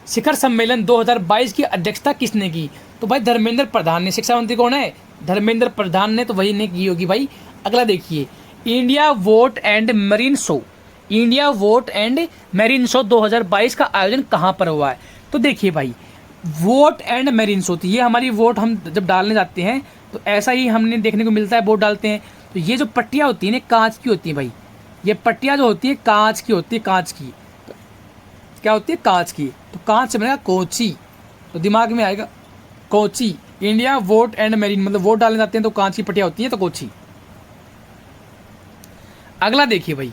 शिखर सम्मेलन 2022 की अध्यक्षता किसने की? तो भाई धर्मेंद्र प्रधान ने। शिक्षा मंत्री कौन है? धर्मेंद्र प्रधान ने, तो वही ने की होगी भाई। अगला देखिए, India vote and marine show 2022 का आयोजन कहाँ पर हुआ है? तो देखिए भाई, वोट एंड मैरीन शो, तो ये हमारी वोट हम जब डालने जाते हैं तो ऐसा ही हमने देखने को मिलता है, वोट डालते हैं तो ये जो पट्टियाँ होती हैं ना, कांच की होती हैं भाई, ये पट्टियाँ जो होती है कांच की होती है, कांच की। तो क्या होती है? कांच की। तो कांच से बनेगा कोची, तो दिमाग में आएगा Kochi. India vote and marine, मतलब वोट डालने जाते हैं तो कांच की पट्टियाँ होती हैं, तो कोची। अगला देखिए भाई,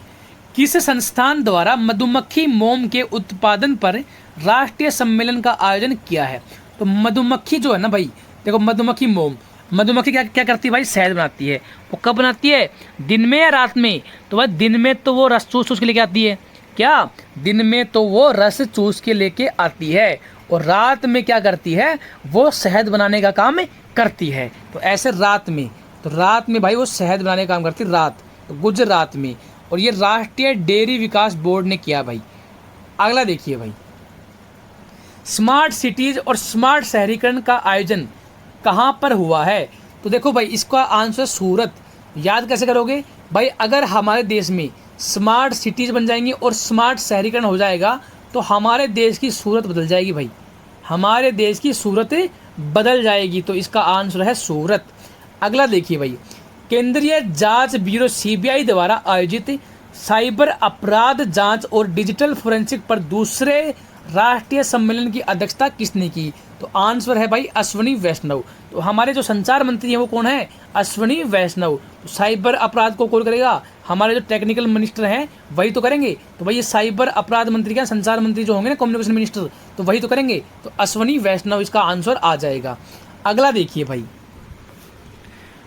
किस संस्थान द्वारा मधुमक्खी मोम के उत्पादन पर राष्ट्रीय सम्मेलन का आयोजन किया है? तो मधुमक्खी जो है ना भाई, देखो मधुमक्खी मोम, मधुमक्खी क्या क्या करती है भाई? शहद बनाती है। वो कब बनाती है? दिन में या रात में? तो भाई दिन में तो वो रस चूस के लेके आती है, क्या? दिन में तो वो रस चूस के लेके आती है, और रात में क्या करती है? वो शहद बनाने का काम करती है। तो ऐसे रात में, तो रात में भाई वो शहद बनाने का काम करती है, रात, तो गुजरात में। और ये राष्ट्रीय डेयरी विकास बोर्ड ने किया भाई। अगला देखिए भाई, स्मार्ट सिटीज और स्मार्ट शहरीकरण का आयोजन कहाँ पर हुआ है? तो देखो भाई, इसका आंसर सूरत। याद कैसे करोगे भाई? अगर हमारे देश में स्मार्ट सिटीज बन जाएंगी और स्मार्ट शहरीकरण हो जाएगा तो हमारे देश की सूरत बदल जाएगी भाई, हमारे देश की सूरत बदल जाएगी। तो इसका आंसर है सूरत। अगला देखिए भाई, केंद्रीय जांच ब्यूरो सीबीआई द्वारा आयोजित साइबर अपराध जांच और डिजिटल फोरेंसिक पर दूसरे राष्ट्रीय सम्मेलन की अध्यक्षता किसने की? तो आंसर है भाई अश्विनी वैष्णव। तो हमारे जो संचार मंत्री हैं वो कौन है? अश्विनी वैष्णव। तो साइबर अपराध को कौन करेगा? हमारे जो टेक्निकल मिनिस्टर हैं वही तो करेंगे। तो भाई ये साइबर अपराध मंत्री क्या, संचार मंत्री जो होंगे ना, कम्युनिकेशन मिनिस्टर, तो वही तो करेंगे। तो अश्विनी वैष्णव इसका आंसर आ जाएगा। अगला देखिए भाई,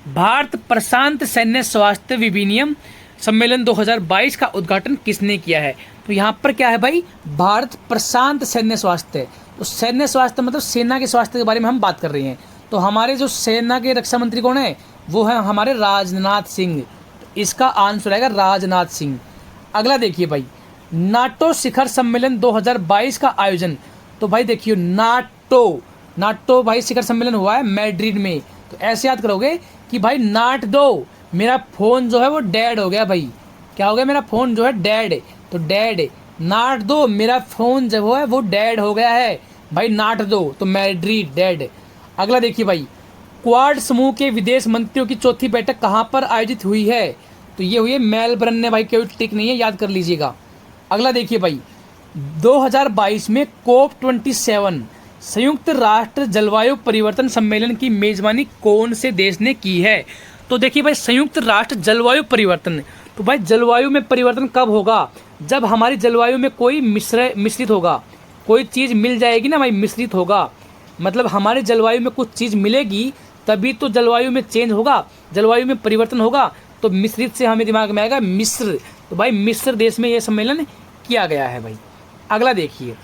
भारत प्रशांत सैन्य स्वास्थ्य विनियम सम्मेलन 2022 का उद्घाटन किसने किया है? तो यहाँ पर क्या है भाई, भारत प्रशांत सैन्य स्वास्थ्य। तो सैन्य स्वास्थ्य मतलब सेना के स्वास्थ्य के बारे में हम बात कर रहे हैं। तो हमारे जो सेना के रक्षा मंत्री कौन है? वो है हमारे राजनाथ सिंह। तो इसका आंसर आएगा राजनाथ सिंह। अगला देखिए भाई, नाटो शिखर सम्मेलन 2022 का आयोजन। तो भाई देखिए, नाटो भाई शिखर सम्मेलन हुआ है मैड्रिड में। तो ऐसे याद करोगे कि भाई नाट दो, मेरा फ़ोन जो है वो डेड हो गया भाई। क्या हो गया? मेरा फ़ोन जो है डेड। तो डेड, नाट दो, मेरा फ़ोन जो है वो डेड हो गया है भाई, नाट दो। तो मैड्रिड, डेड। अगला देखिए भाई, क्वाड समूह के विदेश मंत्रियों की चौथी बैठक कहाँ पर आयोजित हुई है? तो ये हुई है मेलबर्न में भाई, कोई टिक नहीं है, याद कर लीजिएगा। अगला देखिए भाई, 2022 में COP27 संयुक्त राष्ट्र जलवायु परिवर्तन सम्मेलन की मेजबानी कौन से देश ने की है? तो देखिए भाई, संयुक्त राष्ट्र जलवायु परिवर्तन। तो भाई जलवायु में परिवर्तन कब होगा? जब हमारी जलवायु में कोई मिश्रित होगा, कोई चीज़ मिल जाएगी ना भाई, मिश्रित होगा, मतलब हमारी जलवायु में कुछ चीज़ मिलेगी तभी तो जलवायु में चेंज होगा, जलवायु में परिवर्तन होगा। तो मिश्रित से हमें दिमाग में आएगा मिस्र। तो भाई मिस्र देश में यह सम्मेलन किया गया है भाई। अगला देखिए,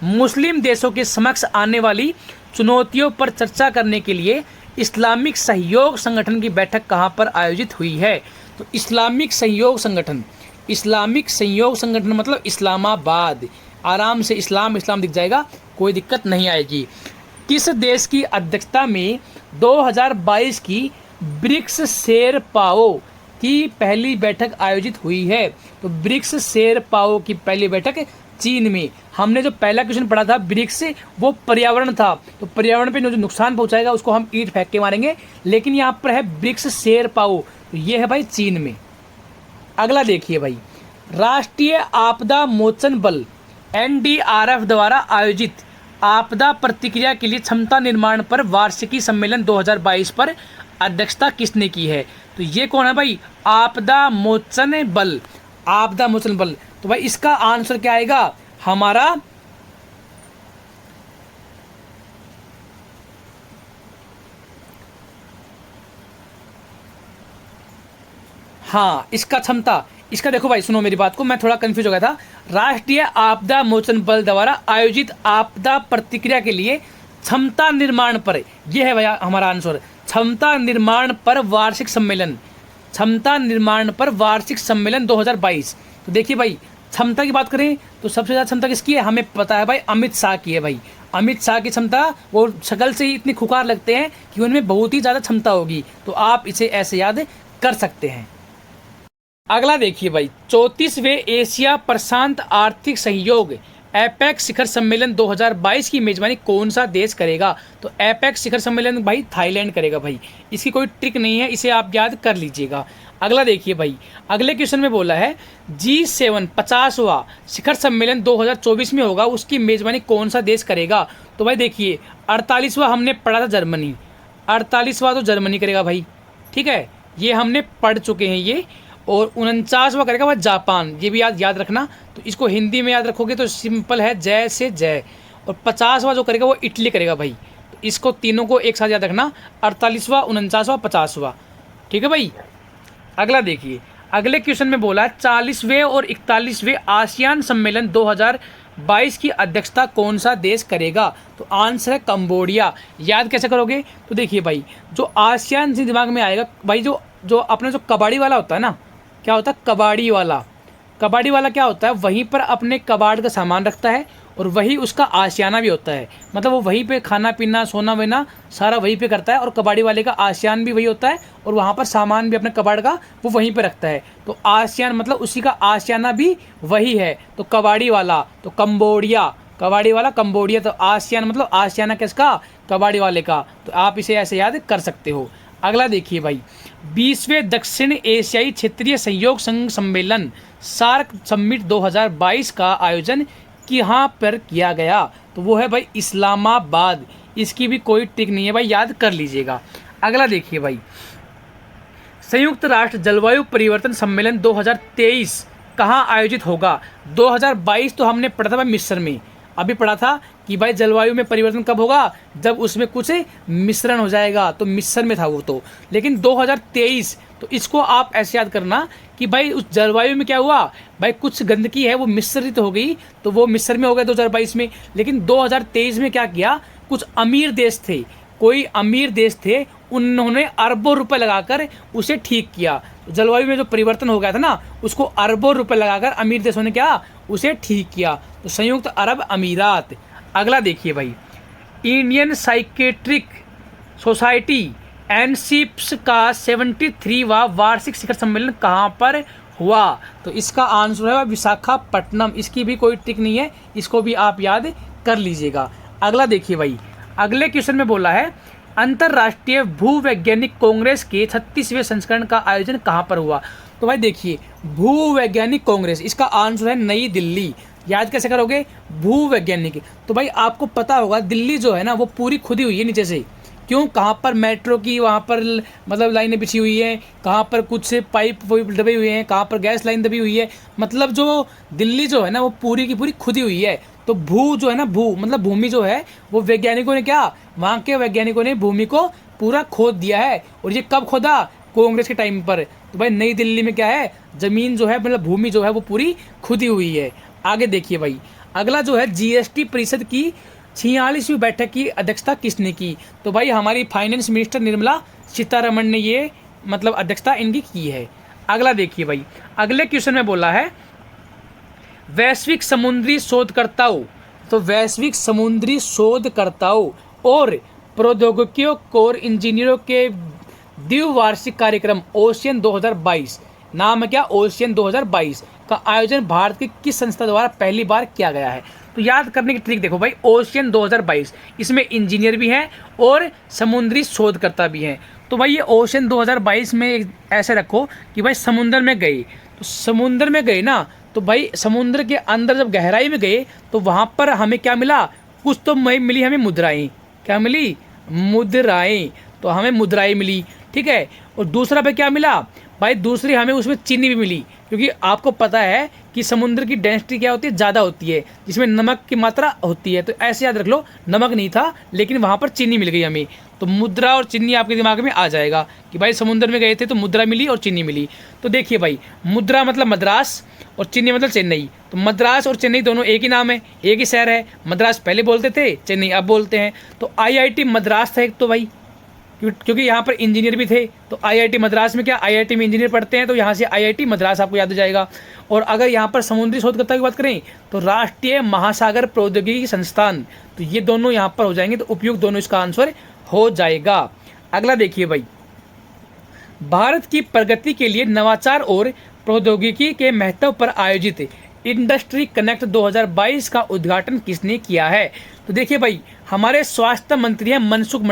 मुस्लिम देशों के समक्ष आने वाली चुनौतियों पर चर्चा करने के लिए इस्लामिक सहयोग संगठन की बैठक कहाँ पर आयोजित हुई है? तो इस्लामिक सहयोग संगठन मतलब इस्लामाबाद। आराम से इस्लाम दिख जाएगा, कोई दिक्कत नहीं आएगी। किस देश की अध्यक्षता में 2022 की ब्रिक्स शेरपाओ की पहली बैठक आयोजित हुई है? तो ब्रिक्स शेरपाओ की पहली बैठक चीन में। हमने जो पहला क्वेश्चन पढ़ा था ब्रिक्स से, वो पर्यावरण था। तो पर्यावरण पे जो नुकसान पहुंचाएगा उसको हम ईंट फेंक के मारेंगे, लेकिन यहाँ पर है ब्रिक्स शेरपाओ। तो ये है भाई चीन में। अगला देखिए भाई, राष्ट्रीय आपदा मोचन बल NDRF द्वारा आयोजित आपदा प्रतिक्रिया के लिए क्षमता निर्माण पर वार्षिकी सम्मेलन 2022 पर अध्यक्षता किसने की है? तो ये कौन है भाई? आपदा मोचन बल। तो भाई इसका आंसर क्या आएगा हमारा? हाँ, इसका क्षमता, इसका देखो भाई, सुनो मेरी बात को, मैं थोड़ा कंफ्यूज हो गया था। राष्ट्रीय आपदा मोचन बल द्वारा आयोजित आपदा प्रतिक्रिया के लिए क्षमता निर्माण पर, यह है भैया हमारा आंसर, क्षमता निर्माण पर वार्षिक सम्मेलन 2022। तो देखिए भाई, क्षमता की बात करें तो सबसे ज़्यादा क्षमता किसकी है? हमें पता है भाई, अमित शाह की है भाई। अमित शाह की क्षमता, वो शक्ल से ही इतनी खुकार लगते हैं कि उनमें बहुत ही ज़्यादा क्षमता होगी। तो आप इसे ऐसे याद कर सकते हैं। अगला देखिए भाई, 34वें एशिया प्रशांत आर्थिक सहयोग एपेक शिखर सम्मेलन 2022 की मेजबानी कौन सा देश करेगा? तो एपेक शिखर सम्मेलन भाई थाईलैंड करेगा भाई। इसकी कोई ट्रिक नहीं है, इसे आप याद कर लीजिएगा। अगला देखिए भाई, अगले क्वेश्चन में बोला है G7 50वां शिखर सम्मेलन 2024 में होगा, उसकी मेजबानी कौन सा देश करेगा? तो भाई देखिए, 48वां हमने पढ़ा था जर्मनी, 48वां तो जर्मनी करेगा भाई, ठीक है, ये हमने पढ़ चुके हैं ये। और 49वां करेगा भाई जापान, ये भी याद रखना। तो इसको हिंदी में याद रखोगे तो सिंपल है, जय से जय। और 50वां जो करेगा वो इटली करेगा भाई। तो इसको तीनों को एक साथ याद रखना, 48वां 49वां 50वां, ठीक है भाई। अगला देखिए, अगले क्वेश्चन में बोला 40वें और 41वें आसियान सम्मेलन 2022 की अध्यक्षता कौन सा देश करेगा? तो आंसर है कंबोडिया। याद कैसे करोगे? तो देखिए भाई, जो आसियान से दिमाग में आएगा भाई, जो अपना जो कबाड़ी वाला होता है ना, क्या होता है कबाड़ी वाला, कबाड़ी वाला क्या होता है, वहीं पर अपने कबाड़ का सामान रखता है और वही उसका आशियाना भी होता है, मतलब वो वहीं पे खाना पीना सोना वेना सारा वहीं पे करता है, और कबाड़ी वाले का आशियान भी वही होता है और वहाँ पर सामान भी अपने कबाड़ का वो वहीं पे रखता है। तो आशियान मतलब उसी का आशियाना भी वही है। तो कबाड़ी वाला तो कंबोडिया, कबाड़ी वाला कंबोडिया, तो आशियान मतलब आशियाना किसका, कबाड़ी वाले का। तो आप इसे ऐसे याद कर सकते हो। अगला देखिए भाई, 20वें दक्षिण एशियाई क्षेत्रीय सहयोग संघ सम्मेलन सार्क समिट 2022 का आयोजन कहाँ पर किया गया, तो वो है भाई इस्लामाबाद। इसकी भी कोई ट्रिक नहीं है भाई, याद कर लीजिएगा। अगला देखिए भाई, संयुक्त राष्ट्र जलवायु परिवर्तन सम्मेलन 2023 कहाँ आयोजित होगा। 2022 तो हमने पढ़ा था भाई मिस्र में, अभी पढ़ा था कि भाई जलवायु में परिवर्तन कब होगा, जब उसमें कुछ मिश्रण हो जाएगा, तो मिस्र में था वो तो। लेकिन 2023 तो इसको आप ऐसे याद करना कि भाई उस जलवायु में क्या हुआ, भाई कुछ गंदगी है वो मिश्रित हो गई, तो वो मिस्र में हो गया 2022 में। लेकिन 2023 में क्या किया, कुछ अमीर देश थे, कोई अमीर देश थे, उन्होंने अरबों रुपए लगाकर उसे ठीक किया। जलवायु में जो परिवर्तन हो गया था ना, उसको अरबों रुपए लगाकर अमीर देशों ने क्या उसे ठीक किया, तो संयुक्त अरब अमीरात। अगला देखिए भाई, इंडियन साइकेट्रिक सोसाइटी एनसीप्स का 73वां वार्षिक शिखर सम्मेलन कहाँ पर हुआ, तो इसका आंसर है विशाखापट्टनम। इसकी भी कोई ट्रिक नहीं है, इसको भी आप याद कर लीजिएगा। अगला देखिए भाई, अगले क्वेश्चन में बोला है अंतर्राष्ट्रीय भूवैज्ञानिक कांग्रेस के 36वें संस्करण का आयोजन कहाँ पर हुआ। तो भाई देखिए, भूवैज्ञानिक कांग्रेस, इसका आंसर है नई दिल्ली। याद कैसे करोगे, भूवैज्ञानिक। तो भाई आपको पता होगा दिल्ली जो है ना वो पूरी खुदी हुई है नीचे से। क्यों, कहाँ पर मेट्रो की वहाँ पर मतलब लाइनें बिछी हुई हैं, कहाँ पर कुछ से पाइप दबे हुए हैं, कहाँ पर गैस लाइन दबी हुई है, मतलब जो दिल्ली जो है ना वो पूरी की पूरी खुदी हुई है। तो भू जो है ना, भू मतलब भूमि जो है, वो वैज्ञानिकों ने क्या, वहाँ के वैज्ञानिकों ने भूमि को पूरा खोद दिया है। और ये कब खोदा, कांग्रेस के टाइम पर। तो भाई नई दिल्ली में क्या है, जमीन जो है मतलब भूमि जो है वो पूरी खुदी हुई है। आगे देखिए भाई, अगला जो है जीएसटी परिषद की 46वीं बैठक की अध्यक्षता किसने की। तो भाई हमारी फाइनेंस मिनिस्टर निर्मला सीतारमण ने ये मतलब अध्यक्षता इनकी की है। अगला देखिए भाई, अगले क्वेश्चन में बोला है वैश्विक समुद्री शोधकर्ताओं, तो वैश्विक समुद्री शोधकर्ताओं और प्रौद्योगिकियों कोर इंजीनियरों के द्विवार्षिक कार्यक्रम ओशियन 2022, नाम है क्या, ओशियन 2022 का आयोजन भारत की किस संस्था द्वारा पहली बार किया गया है। तो याद करने की ट्रिक देखो भाई, ओशियन 2022 इसमें इंजीनियर भी हैं और समुद्री शोधकर्ता भी हैं। तो भाई ये ओशियन 2022 में ऐसे रखो कि भाई समुद्र में गए, तो समुद्र में गए ना, तो भाई समुद्र के अंदर जब गहराई में गए तो वहाँ पर हमें क्या मिला, कुछ तो मिली हमें मुद्राएं। क्या मिली, मुद्राएं। तो हमें मुद्राएं मिली, ठीक है। और दूसरा पे क्या मिला भाई, दूसरी हमें उसमें चीनी भी मिली, क्योंकि आपको पता है कि समुद्र की डेंसिटी क्या होती है, ज़्यादा होती है, जिसमें नमक की मात्रा होती है। तो ऐसे याद रख लो, नमक नहीं था लेकिन वहाँ पर चीनी मिल गई हमें। तो मुद्रा और चीनी आपके दिमाग में आ जाएगा कि भाई समुद्र में गए थे तो मुद्रा मिली और चीनी मिली। तो देखिए भाई, मुद्रा मतलब मद्रास और चीनी मतलब चेन्नई। तो मद्रास और चेन्नई दोनों एक ही नाम है, एक ही शहर है। मद्रास पहले बोलते थे, चेन्नई अब बोलते हैं। तो आईआईटी मद्रास था एक तो भाई, क्योंकि यहाँ पर इंजीनियर भी थे। तो आईआईटी मद्रास में क्या, आईआईटी में इंजीनियर पढ़ते हैं, तो यहाँ से आईआईटी मद्रास आपको याद हो जाएगा। और अगर यहाँ पर समुद्री शोधकर्ता की बात करें तो राष्ट्रीय महासागर प्रौद्योगिकी संस्थान, तो ये दोनों यहाँ पर हो जाएंगे। तो उपयुक्त दोनों इसका आंसर हो जाएगा। अगला देखिए भाई, भारत की प्रगति के लिए नवाचार और प्रौद्योगिकी के महत्व पर आयोजित इंडस्ट्री कनेक्ट 2022 का उद्घाटन किसने किया है। तो देखिए भाई, हमारे स्वास्थ्य मंत्री हैं मनसुख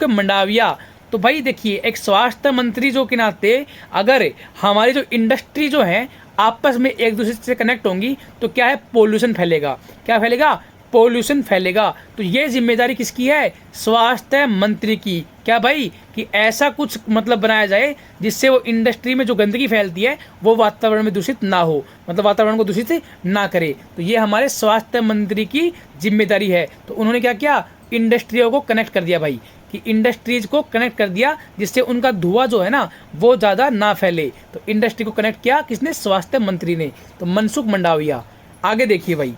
मंडाविया। तो भाई देखिए, एक स्वास्थ्य मंत्री जो के नाते अगर हमारी जो इंडस्ट्री जो है आपस में एक दूसरे से कनेक्ट होंगी तो क्या है, पोल्यूशन फैलेगा। क्या फैलेगा, पोल्यूशन फैलेगा। तो ये जिम्मेदारी किसकी है, स्वास्थ्य मंत्री की। क्या भाई, कि ऐसा कुछ मतलब बनाया जाए जिससे वो इंडस्ट्री में जो गंदगी फैलती है वो वातावरण में दूषित ना हो, मतलब वातावरण को दूषित ना करे। तो ये हमारे स्वास्थ्य मंत्री की जिम्मेदारी है। तो उन्होंने क्या किया, इंडस्ट्रियों को कनेक्ट कर दिया भाई, कि इंडस्ट्रीज को कनेक्ट कर दिया जिससे उनका धुआं जो है ना वो ज़्यादा ना फैले। तो इंडस्ट्री को कनेक्ट किया किसने, स्वास्थ्य मंत्री ने। तो मनसुख मंडाविया। आगे देखिए भाई,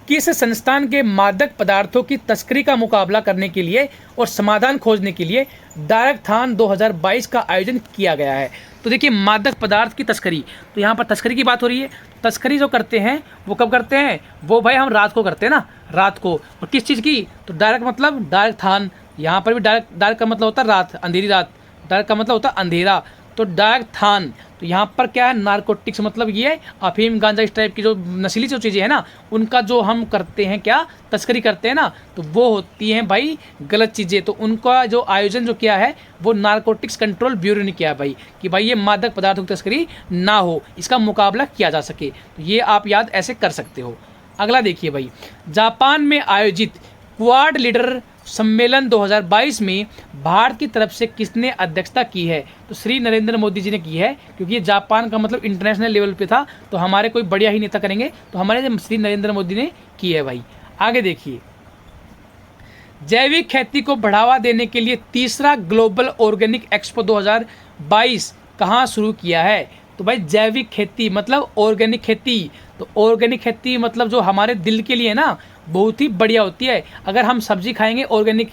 किस संस्थान के मादक पदार्थों की तस्करी का मुकाबला करने के लिए और समाधान खोजने के लिए डायरेक्ट थान 2022 का आयोजन किया गया है। तो देखिए मादक पदार्थ की तस्करी, तो यहाँ पर तस्करी की बात हो रही है। तस्करी जो करते हैं वो कब करते हैं, वो भाई हम रात को करते हैं ना, रात को। और किस चीज़ की, तो डायरेक्ट मतलब डायरेक्ट थान, यहाँ पर भी डायरेक्ट का मतलब होता है रात, अंधेरी रात, डायरेक्ट का मतलब होता है अंधेरा, तो डायरेक्ट थान। तो यहाँ पर क्या है, नारकोटिक्स मतलब ये है अफीम गांजा इस टाइप की जो नशीली जो चीज़ें हैं ना, उनका जो हम करते हैं क्या, तस्करी करते हैं ना, तो वो होती हैं भाई गलत चीज़ें। तो उनका जो आयोजन जो किया है वो नारकोटिक्स कंट्रोल ब्यूरो ने किया भाई, कि भाई ये मादक पदार्थों की तस्करी ना हो, इसका मुकाबला किया जा सके। तो ये आप याद ऐसे कर सकते हो। अगला देखिए भाई, जापान में आयोजित क्वाड लीडर सम्मेलन 2022 में भारत की तरफ से किसने अध्यक्षता की है, तो श्री नरेंद्र मोदी जी ने की है, क्योंकि ये जापान का मतलब इंटरनेशनल लेवल पे था, तो हमारे कोई बढ़िया ही नेता करेंगे, तो हमारे श्री नरेंद्र मोदी ने की है भाई। आगे देखिए, जैविक खेती को बढ़ावा देने के लिए तीसरा ग्लोबल ऑर्गेनिक एक्सपो 2022 कहाँ शुरू किया है, तो भाई जैविक खेती मतलब ऑर्गेनिक खेती, तो ऑर्गेनिक खेती मतलब जो हमारे दिल के लिए ना बहुत ही बढ़िया होती है। अगर हम सब्जी खाएंगे ऑर्गेनिक,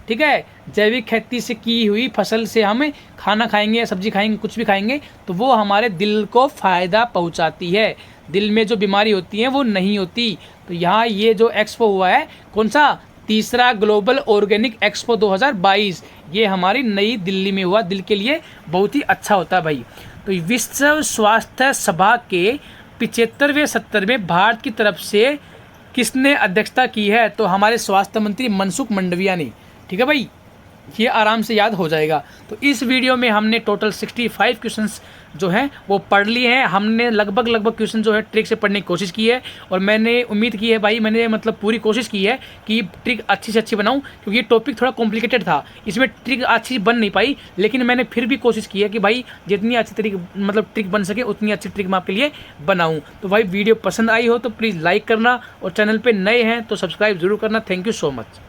ठीक है, जैविक खेती से की हुई फसल से हम खाना खाएंगे या सब्जी खाएंगे, कुछ भी खाएंगे, तो वो हमारे दिल को फ़ायदा पहुंचाती है, दिल में जो बीमारी होती है वो नहीं होती। तो यहाँ ये जो एक्सपो हुआ है, कौन सा, तीसरा ग्लोबल ऑर्गेनिक एक्सपो 2022, ये हमारी नई दिल्ली में हुआ, दिल के लिए बहुत ही अच्छा होता है भाई। तो विश्व स्वास्थ्य सभा के 75वें सत्र में भारत की तरफ से किसने अध्यक्षता की है, तो हमारे स्वास्थ्य मंत्री मनसुख मंडाविया ने। ठीक है भाई, ये आराम से याद हो जाएगा। तो इस वीडियो में हमने टोटल 65 क्वेश्चंस जो हैं वो पढ़ लिए हैं। हमने लगभग क्वेश्चन जो है ट्रिक से पढ़ने की कोशिश की है, और मैंने उम्मीद की है भाई, मैंने मतलब पूरी कोशिश की है कि ट्रिक अच्छी से अच्छी बनाऊं, क्योंकि ये टॉपिक थोड़ा कॉम्प्लिकेटेड था, इसमें ट्रिक अच्छी बन नहीं पाई, लेकिन मैंने फिर भी कोशिश की है कि भाई जितनी अच्छी ट्रिक बन सके उतनी अच्छी ट्रिक मैं आपके लिए बनाऊँ। तो भाई वीडियो पसंद आई हो तो प्लीज़ लाइक करना, और चैनल पर नए हैं तो सब्सक्राइब जरूर करना। Thank you so much.